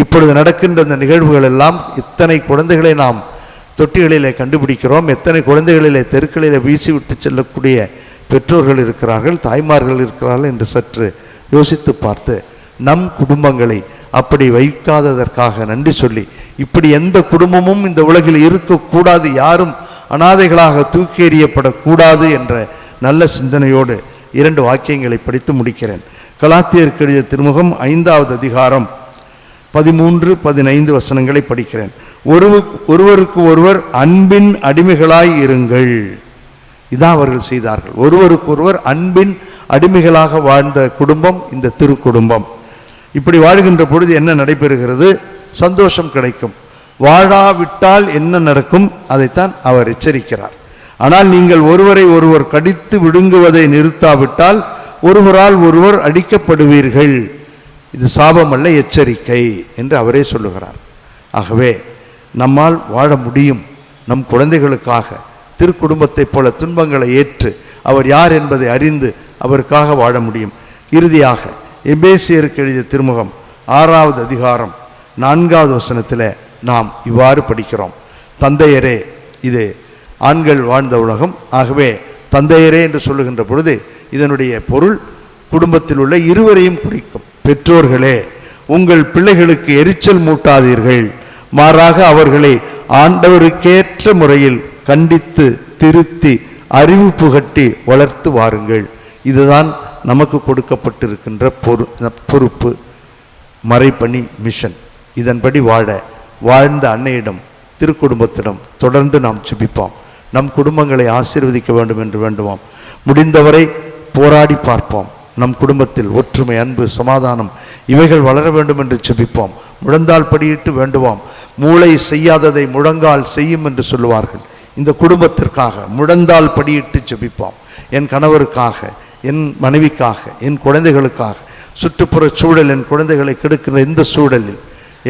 இப்பொழுது நடக்கின்ற இந்த நிகழ்வுகள் எல்லாம், இத்தனை குழந்தைகளை நாம் தொட்டிகளிலே கண்டுபிடிக்கிறோம், எத்தனை குழந்தைகளிலே தெருக்களிலே வீசிவிட்டு செல்லக்கூடிய பெற்றோர்கள் இருக்கிறார்கள், தாய்மார்கள் இருக்கிறார்கள் என்று சற்று யோசித்து பார்த்து நம் குடும்பங்களை அப்படி வைக்காததற்காக நன்றி சொல்லி, இப்படி எந்த குடும்பமும் இந்த உலகில் இருக்கக்கூடாது, யாரும் அனாதைகளாக தூக்கி எறியப்படக்கூடாது என்ற நல்ல சிந்தனையோடு 2 வாக்கியங்களை படித்து முடிக்கிறேன். கலாத்தியருக்கு எழுதிய திருமுகம் 5வது அதிகாரம் 13, 15 வசனங்களை படிக்கிறேன். ஒருவருக்கு ஒருவர் அன்பின் அடிமைகளாய் இருங்கள். இதான் அவர்கள் செய்தார்கள். ஒருவருக்கு ஒருவர் அன்பின் அடிமைகளாக வாழ்ந்த குடும்பம் இந்த திருக்குடும்பம். இப்படி வாழ்கின்ற பொழுது என்ன நடைபெறுகிறது? சந்தோஷம் கிடைக்கும். வாழாவிட்டால் என்ன நடக்கும்? அதைத்தான் அவர் எச்சரிக்கிறார். ஆனால் நீங்கள் ஒருவரை ஒருவர் கடித்து விழுங்குவதை நிறுத்தாவிட்டால் ஒருவரால் ஒருவர் அடிக்கப்படுவீர்கள். இது சாபமல்ல, எச்சரிக்கை என்று அவரே சொல்லுகிறார். ஆகவே நம்மால் வாழ முடியும். நம் குழந்தைகளுக்காக திருக்குடும்பத்தைப் போல துன்பங்களை ஏற்று அவர் யார் என்பதை அறிந்து அவருக்காக வாழ முடியும். இறுதியாக எபேசியருக்கு எழுதிய திருமுகம் 6வது அதிகாரம் 4வது வசனத்தில் நாம் இவ்வாறு படிக்கிறோம். தந்தையரே, இது ஆண்கள் வாழ்ந்த உலகம். ஆகவே தந்தையரே என்று சொல்லுகின்ற பொழுது இதனுடைய பொருள் குடும்பத்தில் உள்ள இருவரையும் குறிக்கும். பெற்றோர்களே, உங்கள் பிள்ளைகளுக்கு எரிச்சல் மூட்டாதீர்கள், மாறாக அவர்களை ஆண்டவருக்கேற்ற முறையில் கண்டித்து திருத்தி அறிவு புகட்டி வளர்த்து வாருங்கள். இதுதான் நமக்கு கொடுக்கப்பட்டிருக்கின்ற பொறுப்பு, மறைப்பணி, மிஷன். இதன்படி வாழ்ந்த அன்னையிடம், திருக்குடும்பத்திடம் தொடர்ந்து நாம் ஜெபிப்போம். நம் குடும்பங்களை ஆசீர்வதிக்க வேண்டும் என்று வேண்டுவோம். முடிந்தவரை போராடி பார்ப்போம். நம் குடும்பத்தில் ஒற்றுமை, அன்பு, சமாதானம் இவைகள் வளர வேண்டும் என்று ஜெபிப்போம். முழந்தால் படியிட்டு வேண்டுவோம். மூளை செய்யாததை முழங்கால் செய்யும் என்று சொல்லுவார்கள். இந்த குடும்பத்திற்காக முழந்தால் படியிட்டு ஜெபிப்போம். என் கணவருக்காக, என் மனைவிக்காக, என் குழந்தைகளுக்காக, சுற்றுப்புற சூழல் என் குழந்தைகளை கெடுக்கிற இந்த சூழலில்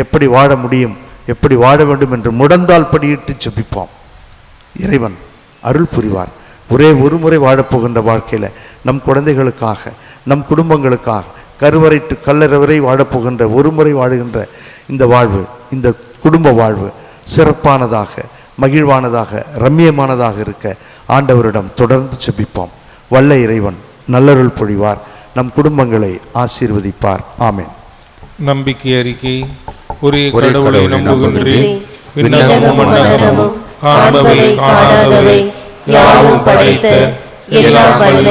எப்படி வாழ முடியும், எப்படி வாழ வேண்டும் என்று முழந்தால் படியிட்டு ஜெபிப்போம். இறைவன் அருள் புரிவார். ஒரே ஒரு முறை வாழப்போகின்ற வாழ்க்கையில் நம் குழந்தைகளுக்காக, நம் குடும்பங்களுக்காக, கருவறை டு கல்லறை வரை வாழப்போகின்ற, ஒரு முறை வாழுகின்ற இந்த வாழ்வு, இந்த குடும்ப வாழ்வு சிறப்பானதாக, மகிழ்வானதாக, ரம்மியமானதாக இருக்க ஆண்டவரிடம் தொடர்ந்து ஜெபிப்போம். வல்ல இறைவன் நல்லருள் பொழிவார், நம் குடும்பங்களை ஆசீர்வதிப்பார். ஆமென். நம்பிக்கை அறிக்கை. ஒரே கடவுளை நம்புகின்றேன். விண்ணகமும் மண்ணகமும் காண்பவை காணாதவை யாவும் படைத்த எல்லாம் வல்ல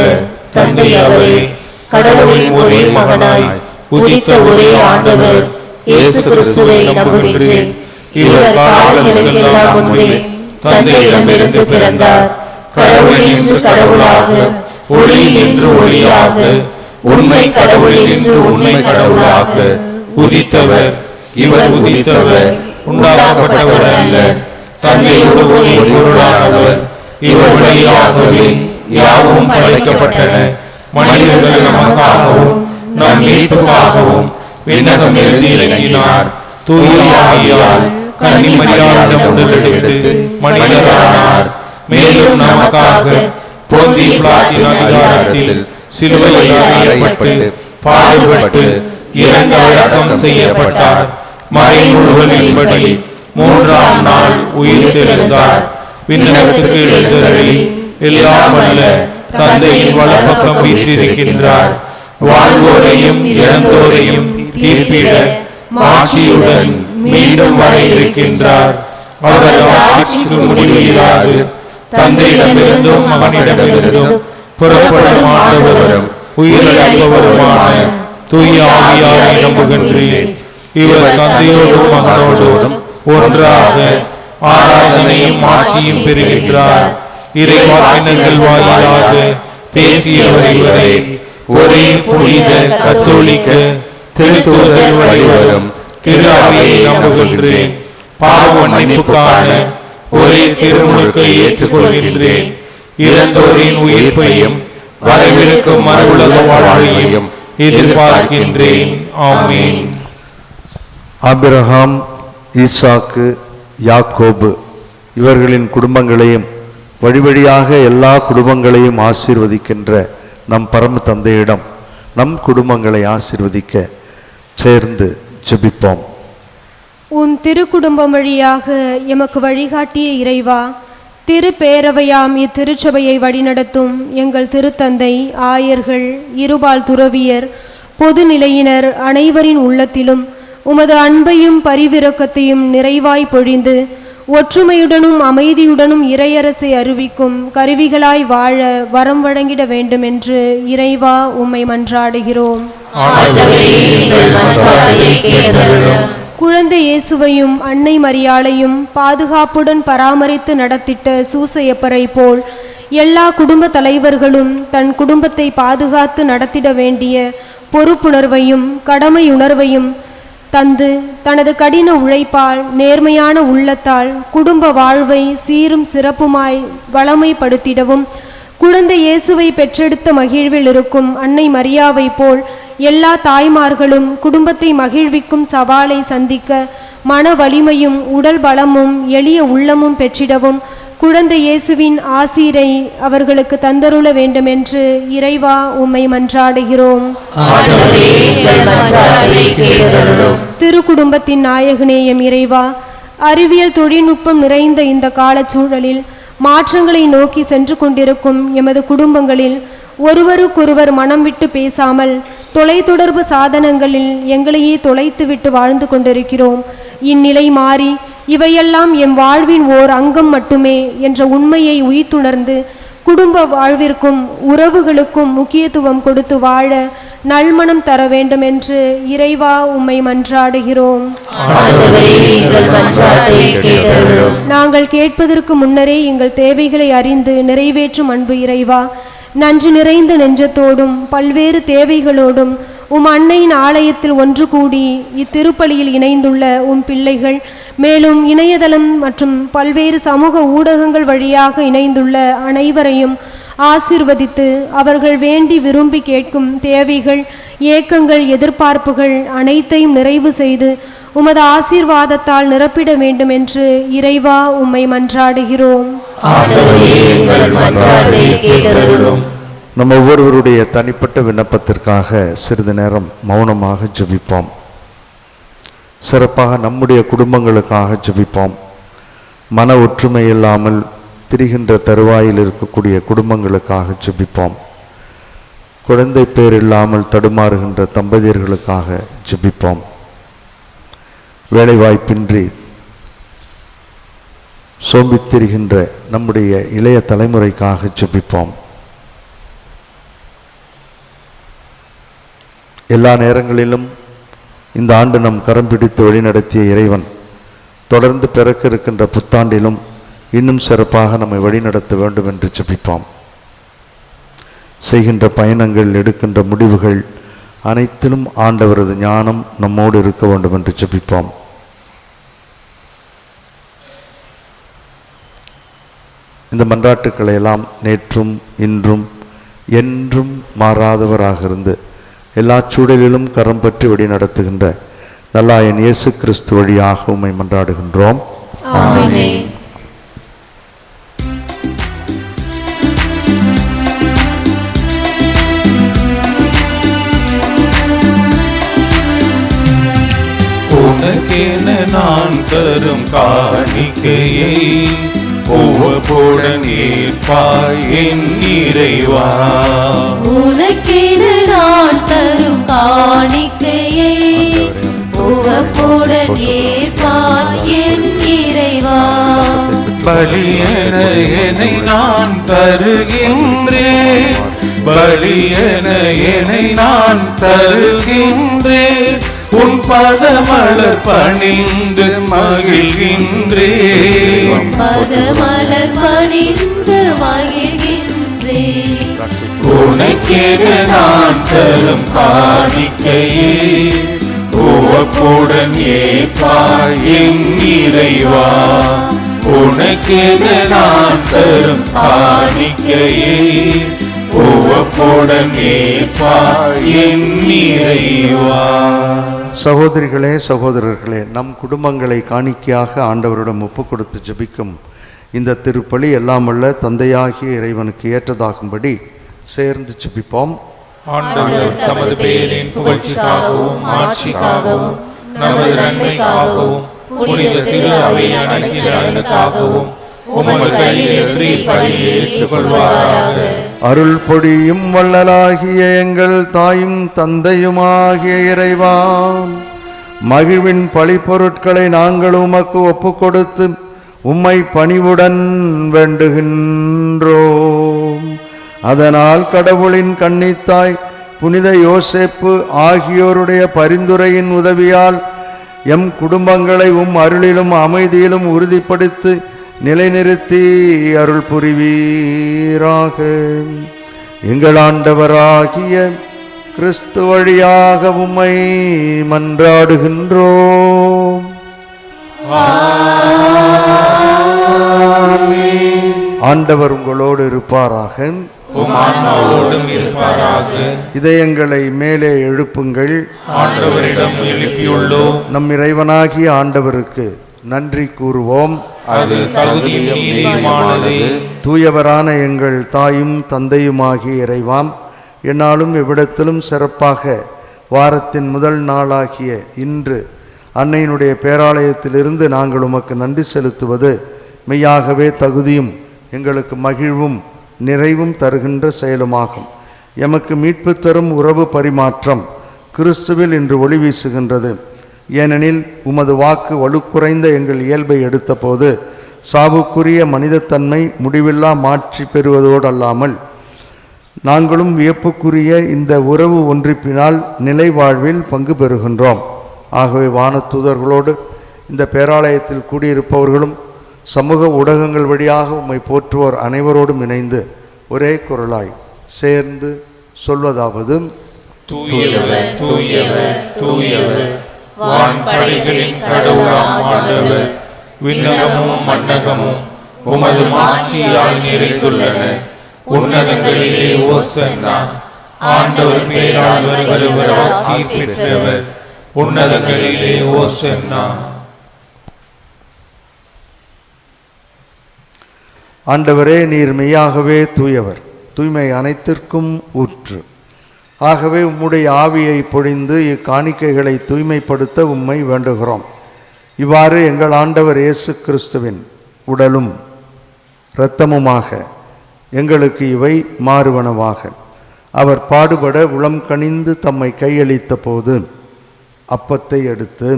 தந்தை அவரே, கடவுளின் ஒரே மகனாய் உதித்த ஒரே ஆண்டவர் இயேசு கிறிஸ்துவை நம்புகின்றேன். இவர் காலங்களுக்கெல்லாம் முன்பே தந்தையிடமிருந்து பிறந்தார். கடவுள் என்று கடவுளாக, ஒளி என்று ஒளியாக, உண்மை கடவுள் என்று உண்மை கடவுளாக உதித்தவர். இவர் உதித்தவர், உண்டாக்கப்பட்டவர் அல்ல, தந்தையோடு ஒரே பொருளானவர். இவர் வழியாகவே யாவும் படைக்கப்பட்டன. மனிதர்கள் நமக்காகவும் நம் மீட்புக்காகவும் விண்ணகமிருந்து இறங்கினார். தூய ஆவியால் கன்னிமரியாளிடம் உடலெடுத்து மனிதரானார். மேலும் நமக்காக பொந்தி பிலாத்தின் அதிகாரத்தில் சிலுவையில் அறையப்பட்டு பாடுபட்டு இறந்து அடக்கம் செய்யப்பட்டார். மறைநூல்களின்படி 3ஆம் நாள் உயிர்த்தெழுந்தார். விண்ணகத்திற்கு எழுந்தருளி எல்லாம் வல்ல தந்தையின் வலப்பக்கம் வீற்றிருக்கின்றார். வாழ்வோரையும் இறந்தோரையும் தீர்ப்பிட மாட்சியுடன் மீண்டும் வர இருக்கின்றார். அவர் ஆட்சிக்கு முடிவு இல்லாது, தந்தையிடமிருந்தும் மகனிடமிருந்தும் புறப்படும் ஆண்டவரும் உயிரிழப்பவருமான தூய ஆவியாரை நம்புகின்றேன். இவர் தந்தையோடும் மகனோடும் ஒன்றாக ஆராதனையும் ஆட்சியும் பெறுகின்றார். இறைவாக்கினர்கள் வாயிலாக பேசியவர் இவரை. ஒரே புனித கத்தோலிக்க திருத்தூதர் வழிவரும் திரு அவையை நம்புகின்றேன். பாவ மன்னிப்புக்கான ஒரே திருமுழுக்கை ஏற்றுக்கொள்கின்றேன். இறந்தோரின் உயிர்ப்பையும் வரவிருக்கும் மறுவுலக வாழ்வையும் எதிர்பார்க்கின்றேன். ஆமென். ஆபிரகாம், ஈசாக்கு, யாக்கோபு இவர்களின் குடும்பங்களையும் வழிவழியாக எல்லா குடும்பங்களையும் ஆசீர்வதிக்கின்ற நம் பரம தந்தையிடம் நம் குடும்பங்களை ஆசீர்வதிக்க சேர்ந்து ஜெபிப்போம். உம் திருக்குடும்பம் வழியாக எமக்கு வழிகாட்டிய இறைவா, திருப்பேரவையாம் இத்திருச்சபையை வழிநடத்தும் எங்கள் திருத்தந்தை, ஆயர்கள், இருபால் துறவியர், பொதுநிலையினர் அனைவரின் உள்ளத்திலும் உமது அன்பையும் பரிவிரக்கத்தையும் நிறைவாய் பொழிந்து ஒற்றுமையுடனும் அமைதியுடனும் இறையரசை அறிவிக்கும் கருவிகளாய் வாழ வரம் வழங்கிட வேண்டும் என்று இறைவா உம்மை மன்றாடுகிறோம். குழந்தை இயேசுவையும் அன்னை மரியாளையும் பாதுகாப்புடன் பராமரித்து நடத்திட்ட சூசையப்பரை போல் எல்லா குடும்ப தலைவர்களும் தன் குடும்பத்தை பாதுகாத்து நடத்திட வேண்டிய பொறுப்புணர்வையும் கடமையுணர்வையும் தந்து தனது கடின உழைப்பால் நேர்மையான உள்ளத்தால் குடும்ப வாழ்வை சீரும் சிறப்புமாய் வளமைப்படுத்திடவும் குழந்தை இயேசுவை பெற்றெடுத்த மகிழ்வில் இருக்கும் அன்னை மரியாவை போல் எல்லா தாய்மார்களும் குடும்பத்தை மகிழ்விக்கும் சவாலை சந்திக்க மன வலிமையும் உடல் பலமும் எளிய உள்ளமும் பெற்றிடவும் குழந்தை இயேசுவின் ஆசீரை அவர்களுக்கு தந்தருள வேண்டுமென்று இறைவா உம்மை மன்றாடுகிறோம். திருக்குடும்பத்தின் நாயகனே எம் இறைவா, அறிவியல் தொழில்நுட்பம் நிறைந்த இந்த காலச்சூழலில் மாற்றங்களை நோக்கி சென்று கொண்டிருக்கும் எமது குடும்பங்களில் ஒருவருக்கொருவர் மனம் விட்டு பேசாமல் தொலைத்தொடர்பு சாதனங்களில் எங்களையே தொலைத்துவிட்டு வாழ்ந்து கொண்டிருக்கிறோம். இந்நிலை மாறி இவையெல்லாம் எம் வாழ்வின் ஓர் அங்கம் மட்டுமே என்ற உண்மையை உய்த்துணர்ந்து குடும்ப வாழ்விற்கும் உறவுகளுக்கும் முக்கியத்துவம் கொடுத்து வாழ நல்மனம் தர வேண்டும் என்று இறைவா உம்மை மன்றாடுகிறோம். நாங்கள் கேட்பதற்கு முன்னரே எங்கள் தேவைகளை அறிந்து நிறைவேற்றும் அன்பு இறைவா, நன்றி நிறைந்த நெஞ்சத்தோடும் பல்வேறு தேவைகளோடும் உம் அன்னையின் ஆலயத்தில் ஒன்று கூடி இத்திருப்பலியில் இணைந்துள்ள உம் பிள்ளைகள், மேலும் இணையதளம் மற்றும் பல்வேறு சமூக ஊடகங்கள் வழியாக இணைந்துள்ள அனைவரையும் ஆசீர்வதித்து அவர்கள் வேண்டி விரும்பி கேட்கும் தேவைகள், ஏக்கங்கள், எதிர்பார்ப்புகள் அனைத்தையும் நிறைவு செய்து உமது ஆசீர்வாதத்தால் நிரப்பிட வேண்டும் என்று இறைவா உம்மை மன்றாடுகிறோம். நம்ம ஒவ்வொருவருடைய தனிப்பட்ட விண்ணப்பத்திற்காக சிறிது நேரம் மௌனமாக ஜெபிப்போம். சிறப்பாக நம்முடைய குடும்பங்களுக்காக ஜெபிப்போம். மன ஒற்றுமை இல்லாமல் பிரிகின்ற தருவாயில் இருக்கக்கூடிய குடும்பங்களுக்காக ஜெபிப்போம். குழந்தை பேர் இல்லாமல் தடுமாறுகின்ற தம்பதியர்களுக்காக ஜெபிப்போம். வேலைவாய்ப்பின்றி சோம்பித் திரிகின்ற நம்முடைய இளைய தலைமுறைக்காக ஜெபிப்போம். எல்லா நேரங்களிலும் இந்த ஆண்டு நம் கரம் பிடித்து வழிநடத்திய இறைவன் தொடர்ந்து பிறக்க இருக்கின்ற புத்தாண்டிலும் இன்னும் சிறப்பாக நம்மை வழிநடத்த வேண்டும் என்று ஜெபிப்போம். செய்கின்ற பயணங்கள், எடுக்கின்ற முடிவுகள் அனைத்திலும் ஆண்டவரது ஞானம் நம்மோடு இருக்க வேண்டும் என்று ஜெபிப்போம். இந்த மன்றாட்டுக்களை எல்லாம் நேற்றும் இன்றும் என்றும் மாறாதவராக இருந்து எல்லா சூழலிலும் கரம் பற்றி வழி நடத்துகின்ற நல்லாயன் இயேசு கிறிஸ்து வழியாக உம்மை மன்றாடுகின்றோம். ஆமென். உனக்கென நான் தரும் காணிக்கையை உவப்புடன் ஏற்பாய் என் இறைவா. உனக்கென நான் தரும் காணிக்கையை உவப்புடன் ஏற்பாய் என் இறைவா. பலியென என்னை நான் தருகின்றேன், பலியென என்னை நான் தருகின்றேன். உன் பதமலர் பணிந்து மகிழ்கின்றேன், பதமலர் பணிந்து மகிழ்கின்றேன். உனக்கென நான் தரும் காணிக்கையே உவப்புடன் ஏற்பாய் என் இறைவா. உனக்கென நான் தரும் காணிக்கையே உவப்புடன் ஏற்பாய் என் இறைவா. சகோதரிகளே, சகோதரர்களே, நம் குடும்பங்களை காணிக்கையாக ஆண்டவரிடம் ஒப்பு கொடுத்து ஜெபிக்கும் இந்த திருப்பலி எல்லாம் வல்ல தந்தையாகிய இறைவனுக்கு ஏற்றதாகும்படி சேர்ந்து ஜெபிப்போம். ஆண்டவர் தமது பெயரின் புகழ்ச்சிக்காகவும் ஆட்சிக்காகவும் நமது நன்மைக்காகவும் புனித திரு அவை அனைத்து நலனுக்காகவும் உமது கையிலிருந்து இப்பலியை ஏற்றுக்கொள்வாராக. அருள் பொழியும் வள்ளலாகிய எங்கள் தாயும் தந்தையுமாகிய இறைவா, மகிழ்வின் பழிப்பொருட்களை நாங்கள் உமக்கு ஒப்பு கொடுத்து உம்மை பணிவுடன் வேண்டுகின்றோம். அதனால் கடவுளின் கன்னித்தாய் புனித யோசேப்பு ஆகியோருடைய பரிந்துரையின் உதவியால் எம் குடும்பங்களை அருளிலும் அமைதியிலும் உறுதிப்படுத்தி நிலைநிறுத்தி அருள் புரிவீராக. எங்கள் ஆண்டவராகிய கிறிஸ்து வழியாக உம்மை மன்றாடுகின்றோம். ஆண்டவர் உங்களோடு இருப்பாராக. இதயங்களை மேலே எழுப்புங்கள். ஆண்டவரிடம் எழுப்பியுள்ளோம். நம் இறைவனாகிய ஆண்டவருக்கு நன்றி கூறுவோம். அது தகுதியும் நீதியுமானது. தூயவரான எங்கள் தாயும் தந்தையுமாகிய இறைவாம், என்னாலும் எவ்விடத்திலும் சிறப்பாக வாரத்தின் முதல் நாளாகிய இன்று அன்னையினுடைய பேராலயத்திலிருந்து நாங்கள் உமக்கு நன்றி செலுத்துவது மெய்யாகவே தகுதியும் எங்களுக்கு மகிழ்வும் நிறைவும் தருகின்ற செயலுமாகும். எமக்கு மீட்பு தரும் உறவு பரிமாற்றம் கிறிஸ்துவில் இன்று ஒளி வீசுகின்றது. ஏனெனில் உமது வாக்கு வலுக்குறைந்த எங்கள் இயல்பை எடுத்தபோது சாவுக்குரிய மனிதத்தன்மை முடிவில்லா மாற்றி பெறுவதோடு அல்லாமல் நாங்களும் வியப்புக்குரிய இந்த உறவு ஒன்றிப்பினால் நிலை வாழ்வில் பங்கு பெறுகின்றோம். ஆகவே வானதூதர்களோடு இந்த பேராலயத்தில் கூடியிருப்பவர்களும் சமூக ஊடகங்கள் வழியாக உம்மை போற்றுவோர் அனைவரோடும் இணைந்து ஒரே குரலாய் சேர்ந்து சொல்வதாவது: தூயவர் தூயவர் தூயவர், வான்படைகளின் கடவுளாம் ஆண்டவர், விண்ணகமும் மண்ணகமும் உமது மாட்சியால் நிறைந்துள்ளன. உன்னதங்களிலே ஓசன்னா. ஆண்டவர் பெயரால் வருபவர் ஆசீர் பெற்றவர். உன்னதங்களிலே ஓசன்னா. ஆண்டவரே, நீர் மெய்யாகவே தூயவர், தூய்மை அனைத்திற்கும் ஊற்று. ஆகவே உம்முடைய ஆவியை பொழிந்து இக்காணிக்கைகளை தூய்மைப்படுத்த உம்மை வேண்டுகிறோம். இவ்வாறு எங்கள் ஆண்டவர் இயேசு கிறிஸ்துவின் உடலும் இரத்தமுமாக எங்களுக்கு இவை மாறுவனவாக. அவர் பாடுபட உளம் கனிந்து தம்மை கையளித்த போது அப்பத்தை எடுத்து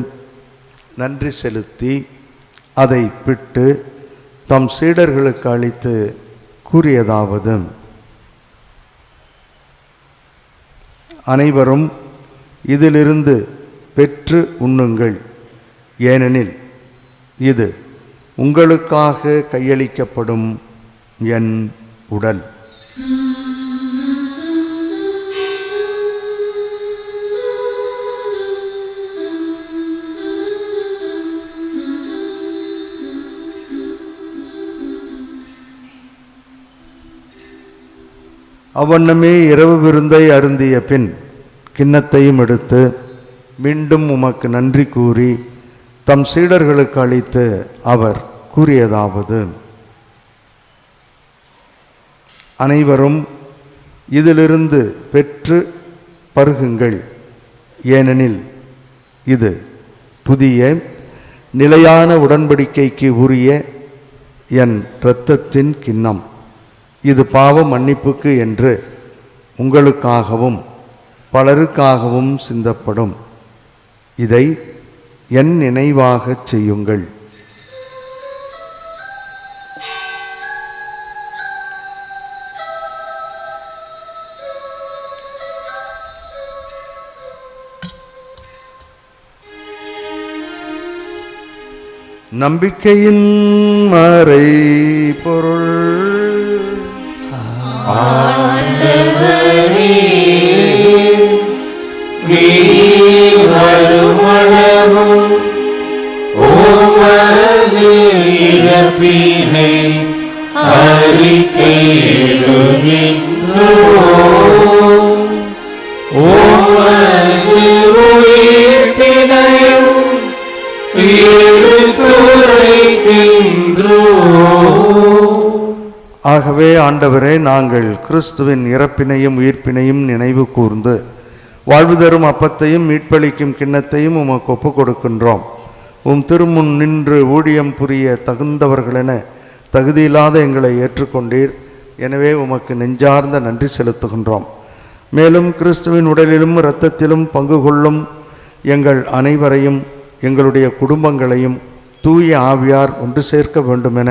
நன்றி செலுத்தி அதை பிட்டு தம் சீடர்களுக்கு அளித்து கூறியதாவது: அனைவரும் இதிலிருந்து பெற்று உண்ணுங்கள், ஏனெனில் இது உங்களுக்காக கையளிக்கப்படும் என் உடல். அவ்வண்ணமே இரவு விருந்தை அருந்திய பின் கிண்ணத்தையும் எடுத்து மீண்டும் உமக்கு நன்றி கூறி தம் சீடர்களுக்கு அளித்து அவர் கூறியதாவது: அனைவரும் இதிலிருந்து பெற்று பருகுங்கள், ஏனெனில் இது புதிய நிலையான உடன்படிக்கைக்கு உரிய என் இரத்தத்தின் கிண்ணம். இது பாவ மன்னிப்புக்கு என்று உங்களுக்காகவும் பலருக்காகவும் சிந்தப்படும். இதை என் நினைவாகச் செய்யுங்கள். நம்பிக்கையின் மறை பொருள். ஆண்டவரே, நீர் வருமளவும் உமது இறப்பினை அறிக்கையிடுகின்றோம். உமது உயிர்ப்பினையும் ஆகவே ஆண்டவரே, நாங்கள் கிறிஸ்துவின் இறப்பினையும் உயிர்ப்பினையும் நினைவு கூர்ந்து வாழ்வு தரும் அப்பத்தையும் மீட்பளிக்கும் கிண்ணத்தையும் உமக்கு ஒப்புக் கொடுக்கின்றோம். உம் திருமுன் நின்று ஊழியம் புரிய தகுந்தவர்களென தகுதியில்லாத எங்களை ஏற்றுக்கொண்டீர். எனவே உமக்கு நெஞ்சார்ந்த நன்றி செலுத்துகின்றோம். மேலும் கிறிஸ்துவின் உடலிலும் இரத்தத்திலும் பங்கு கொள்ளும் எங்கள் அனைவரையும் எங்களுடைய குடும்பங்களையும் தூய ஆவியார் ஒன்று சேர்க்க வேண்டுமென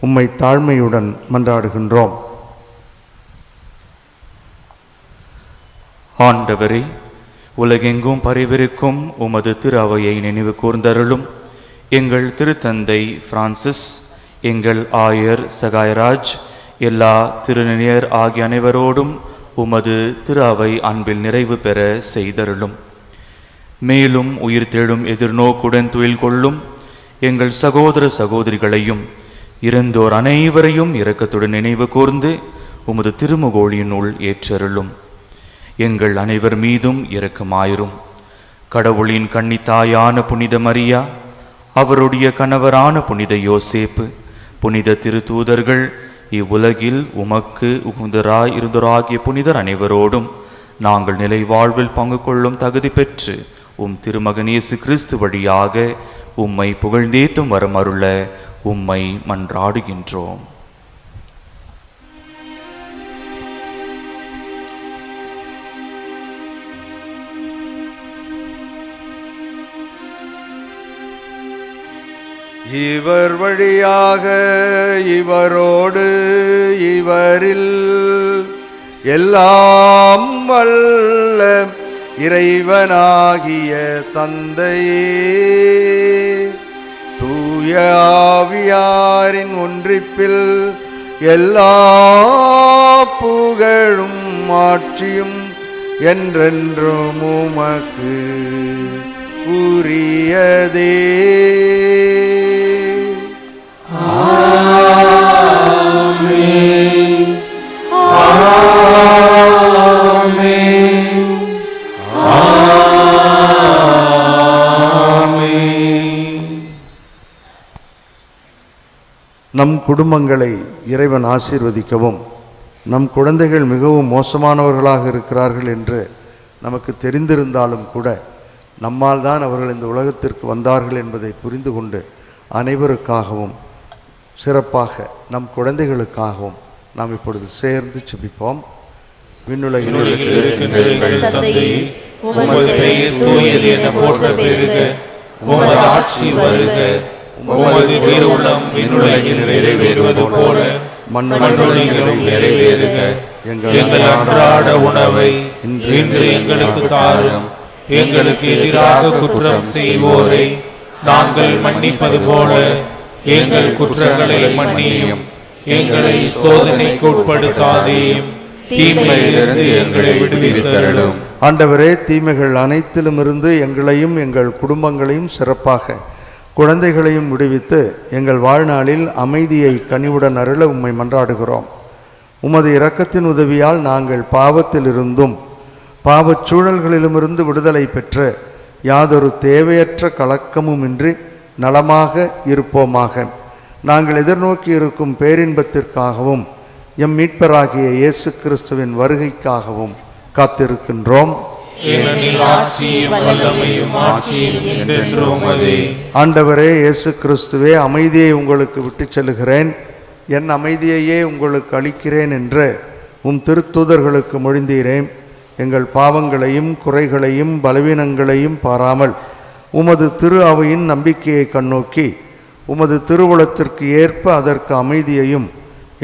உம்மை தாழ்மையுடன் மன்றாடுகின்றோம். ஆண்டவரே, உலகெங்கும் பரவிருக்கும் உமது திரு அவையை நினைவு கூர்ந்தருளும். எங்கள் திருத்தந்தை பிரான்சிஸ், எங்கள் ஆயர் சகாயராஜ், எல்லா திருநிலையர் ஆகிய அனைவரோடும் உமது திரு அவை அன்பில் நிறைவு பெற செய்தருளும். மேலும் உயிர் தேடும் எதிர்நோக்குடன் துயில் கொள்ளும் எங்கள் சகோதர சகோதரிகளையும் இறந்தோர் அனைவரையும் இரக்கத்துடன் நினைவு கூர்ந்து உமது திருமுகோழியினுள் ஏற்றருளும். எங்கள் அனைவர் மீதும் இரக்கமாயிரும். கடவுளின் கன்னித்தாயான புனித மரியா, அவருடைய கணவரான புனித யோசேப்பு, புனித திருத்தூதர்கள், இவ்வுலகில் உமக்கு இருந்தோராகிய புனிதர் அனைவரோடும் நாங்கள் நிலை வாழ்வில் பங்கு கொள்ளும் தகுதி பெற்று உம் திருமகன் இயேசு கிறிஸ்து வழியாக உம்மை புகழ்ந்தேத்தும் வரம் அருள உம்மை மன்றாடுகின்றோம். இவர் வழியாக இவரோடு இவரில் எல்லாம் வல்ல இறைவனாகிய தந்தையே, தூய ஆவியாரின் ஒன்றிப்பில் எல்லா புகழும் ஆட்சியும் என்றென்றும் உமக்கு உரியதே. நம் குடும்பங்களை இறைவன் ஆசீர்வதிக்கவும், நம் குழந்தைகள் மிகவும் மோசமானவர்களாக இருக்கிறார்கள் என்று நமக்கு தெரிந்திருந்தாலும் கூட நம்மால் தான் அவர்கள் இந்த உலகத்திற்கு வந்தார்கள் என்பதை புரிந்து கொண்டு அனைவருக்காகவும் சிறப்பாக நம் குழந்தைகளுக்காகவும் நாம் இப்பொழுது சேர்ந்து செபிப்போம். விண்ணுலகில் உமது திருவுளம் விண்ணுலகில் நிறைவேறுவது போல மண்ணுலகிலும் நிறைவேறுக. எங்கள் அன்றாட உணவை இன்று எங்களுக்கு தாரும். எங்களுக்கு எதிராக குற்றம் செய்வோரை நாங்கள் மன்னிப்பது போல எங்கள் குற்றங்களை மன்னியும். எங்களை சோதனைக்கு உட்படுத்தாதேயும், தீமையிலிருந்து எங்களை விடுவித்தருளும். ஆண்டவரே, தீமைகள் அனைத்திலும் இருந்து எங்களையும் எங்கள் குடும்பங்களையும் சிறப்பாக குழந்தைகளையும் விடுவித்து எங்கள் வாழ்நாளில் அமைதியை கனிவுடன் அருள உம்மை மன்றாடுகிறோம். உமது இரக்கத்தின் உதவியால் நாங்கள் பாவத்திலிருந்தும் பாவச் சூழல்களிலுமிருந்து விடுதலை பெற்று யாதொரு தேவையற்ற கலக்கமுமின்றி நலமாக இருப்போமாக. நாங்கள் எதிர்நோக்கி இருக்கும் பேரின்பத்திற்காகவும் எம் மீட்பராகிய இயேசு கிறிஸ்துவின் வருகைக்காகவும் காத்திருக்கின்றோம். ஆண்டவரே இயேசு கிறிஸ்துவே, அமைதியை உங்களுக்கு விட்டுச் செல்கிறேன், என் அமைதியையே உங்களுக்கு அளிக்கிறேன் என்று உம் திருத்தூதர்களுக்கு மொழிந்தீரேன். எங்கள் பாவங்களையும் குறைகளையும் பலவீனங்களையும் பாராமல் உமது திரு அவையின் நம்பிக்கையை கண்ணோக்கி உமது திருவுளத்திற்கு ஏற்ப அதற்கு அமைதியையும்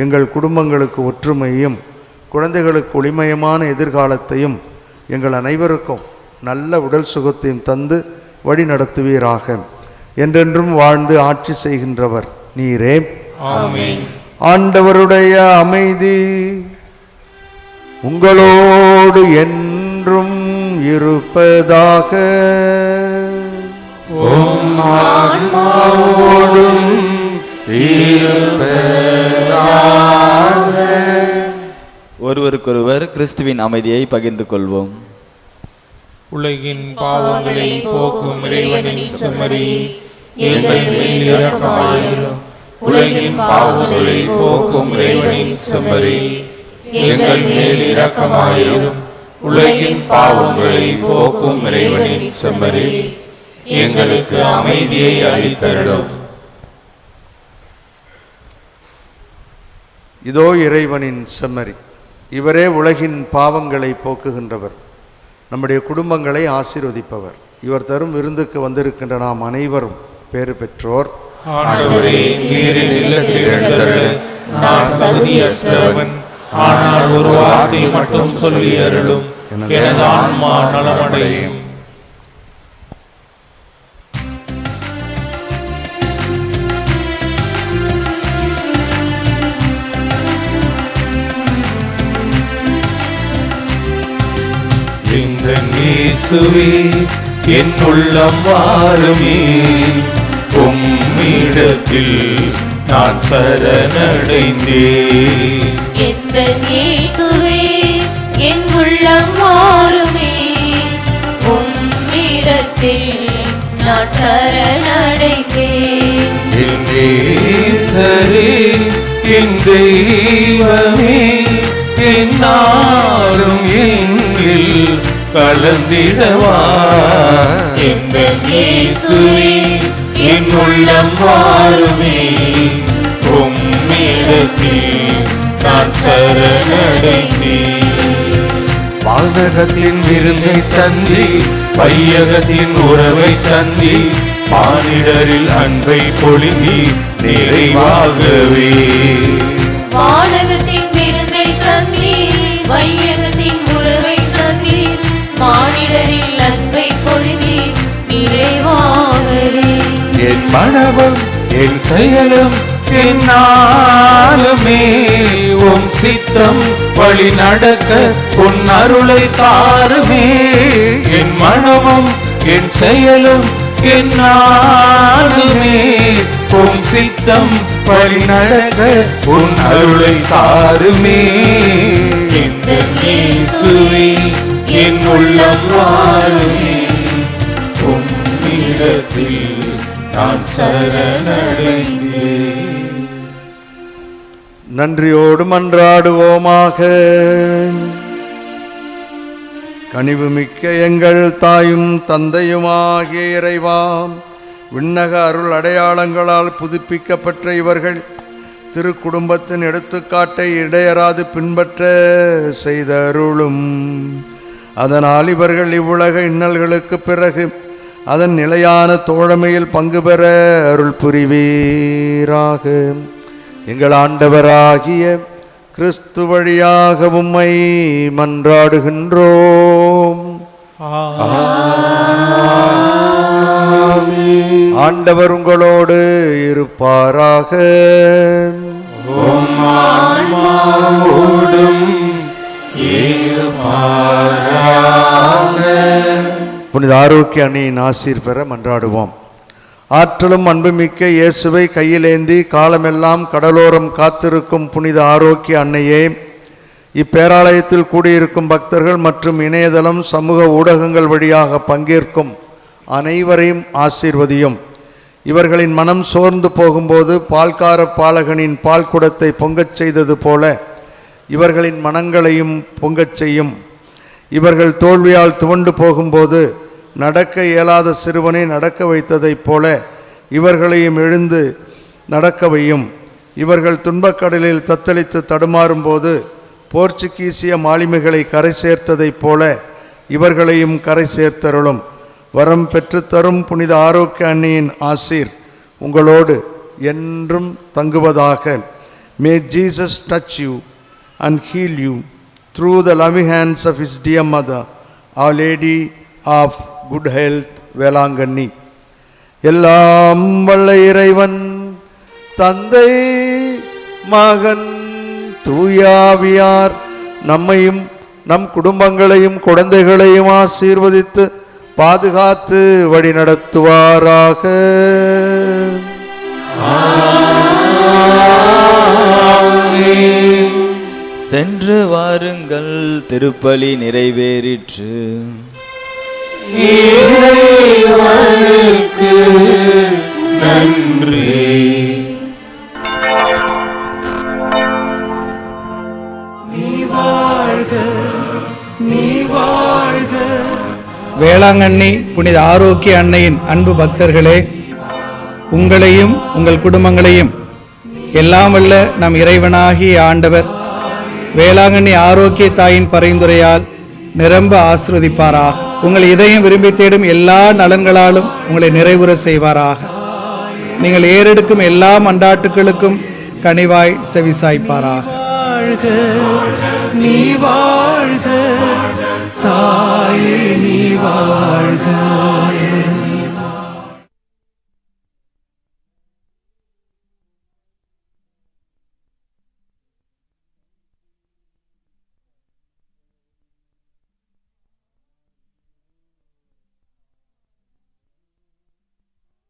எங்கள் குடும்பங்களுக்கு ஒற்றுமையையும் குழந்தைகளுக்கு ஒளிமயமான எதிர்காலத்தையும் எங்கள் அனைவருக்கும் நல்ல உடல் சுகத்தையும் தந்து வழி நடத்துவீராக. என்றென்றும் வாழ்ந்து ஆட்சி செய்கின்றவர் நீரே. ஆமென். ஆண்டவருடைய அமைதி உங்களோடு என்றும் இருப்பதாக. ஒருவருக்கொருவர் கிறிஸ்துவின் அமைதியை பகிர்ந்து கொள்வோம். உலகின் பாவங்களை போக்கும் இறைவனின் செம்மறியே, எங்கள் மேல் இரக்கமாயிரும். உலகின் பாவங்களை போக்கும் இறைவனின் செம்மறியே, எங்கள் மேல் இரக்கமாயிரும். உலகின் பாவங்களை போக்கும் இறைவனின் செம்மறியே, எங்களுக்கு அமைதியை அளித்தருளும். இதோ இறைவனின் செம்மறி, இவரே உலகின் பாவங்களை போக்குகின்றவர், நம்முடைய குடும்பங்களை ஆசீர்வதிப்பவர். இவர் தரும் விருந்துக்கு வந்திருக்கின்ற நாம் அனைவரும் பேறு பெற்றோர். ஆண்டவரே, நீரின் இல்லத்தில் எழுந்தருள நான் தகுதியற்றவன். ஆனால் ஒரு வார்த்தை மட்டும் சொல்லி அருளும், எனது ஆன்மா நலமடையும். இயேசுவே என் உள்ளம் வாருமே, உம்மிடத்தில் நான் சரணடைந்தேன். எந்தன் இயேசுவே என் உள்ளம் வாருமே, உம்மிடத்தில் நான் சரணடைந்தேன். என் நேசரே, என் தெய்வமே, என்னாலும் எங்கில் கலந்திடவா. எந்தன் இயேசுவே என் உள்ளம் வாருமே, உம்மிடத்தில் நான் சரணடைந்தேன். வானகத்தின் விருந்தை தந்தி, பையகத்தின் உறவை தந்தி, மானிடரில் அன்பை பொழிந்தி நிறைவாகவே. வானகத்தின் விருந்தை தந்தீர், வையகத்தின் உறவை தந்தீர், மானிடரில் அன்பை பொழிந்தீர் நிறைவாகவே. என் மனமும் என் செயலும் என்னாலுமே உம் சித்தம் வழி நடக்க உன் அருளை தாருமே. என் மனமும் என் செயலும் என்னாலுமே உம் சித்தம் வழி நடக்க உன் அருளை தாருமே. எந்தன் இயேசுவே என் உள்ளம் வாருமே, உம்மிடத்தில் நான் சரணடைந்தேன். நன்றியோடு மன்றாடுவோமாக. கனிவுமிக்க எங்கள் தாயும் தந்தையுமாகிய இறைவாம், விண்ணக அருள் அடையாளங்களால் புதுப்பிக்கப்பட்ட இவர்கள் திருக்குடும்பத்தின் எடுத்துக்காட்டை இடையராது பின்பற்ற செய்த அருளும். அதனால் இவர்கள் இவ்வுலக இன்னல்களுக்கு பிறகு அதன் நிலையான தோழமையில் பங்கு பெற அருள் புரிவீராக. எங்கள் ஆண்டவராகிய கிறிஸ்து வழியாக உம்மை மன்றாடுகின்றோம். ஆண்டவர் உங்களோடு இருப்பாராக. புனித ஆரோக்கிய அணியின் ஆசீர் பெற மன்றாடுவோம். ஆற்றலும் அன்புமிக்க இயேசுவை கையிலேந்தி காலமெல்லாம் கடலோரம் காத்திருக்கும் புனித ஆரோக்கிய அன்னையே, இப்பேராலயத்தில் கூடியிருக்கும் பக்தர்கள் மற்றும் இணையதளம் சமூக ஊடகங்கள் வழியாக பங்கேற்கும் அனைவரையும் ஆசீர்வதியும். இவர்களின் மனம் சோர்ந்து போகும்போது பால்கார பாலகனின் பால் குடத்தை பொங்கச் செய்தது போல இவர்களின் மனங்களையும் பொங்கச் செய்யும். இவர்கள் தோல்வியால் துவண்டு போகும்போது நடக்க இயலாத சிறுவனை நடக்க வைத்ததைப் போல இவர்களையும் எழுந்து நடக்க வையும். இவர்கள் துன்பக்கடலில் தத்தளித்து தடுமாறும்போது போர்ச்சுகீசிய மாலுமிகளை கரை சேர்த்ததைப் போல இவர்களையும் கரை சேர்த்தருளும். வரம் பெற்றுத்தரும் புனித ஆரோக்கிய அன்னையின் ஆசீர் உங்களோடு என்றும் தங்குவதாக. May Jesus touch you and heal you through the loving hands of his dear mother, Our Lady of Good Health, Velankanni. எல்லாம் வல்ல இறைவன் தந்தை மகன் தூயாவியார் நம்மையும் நம் குடும்பங்களையும் குழந்தைகளையும் ஆசீர்வதித்து பாதுகாத்து வழி நடத்துவாராக. சென்று வாருங்கள், திருப்பலி நிறைவேறிற்று. இறைவனுக்கு நன்றி. வேளாங்கண்ணி புனித ஆரோக்கிய அன்னையின் அன்பு பக்தர்களே, உங்களையும் உங்கள் குடும்பங்களையும் எல்லாம் வல்ல நம் இறைவனாகிய ஆண்டவர் வேளாங்கண்ணி ஆரோக்கிய தாயின் பரிந்துரையால் நிரம்ப ஆசீர்வதிப்பாராக. உங்கள் இதயம் விரும்பி தேடும் எல்லா நலன்களாலும் உங்களை நிறைவுற செய்வாராக. நீங்கள் ஏறெடுக்கும் எல்லா மன்றாட்டுகளுக்கும் கனிவாய் செவிசாய்ப்பாராக. வாழ்க, நீ வாழ்க, தாயே நீ வாழ்க.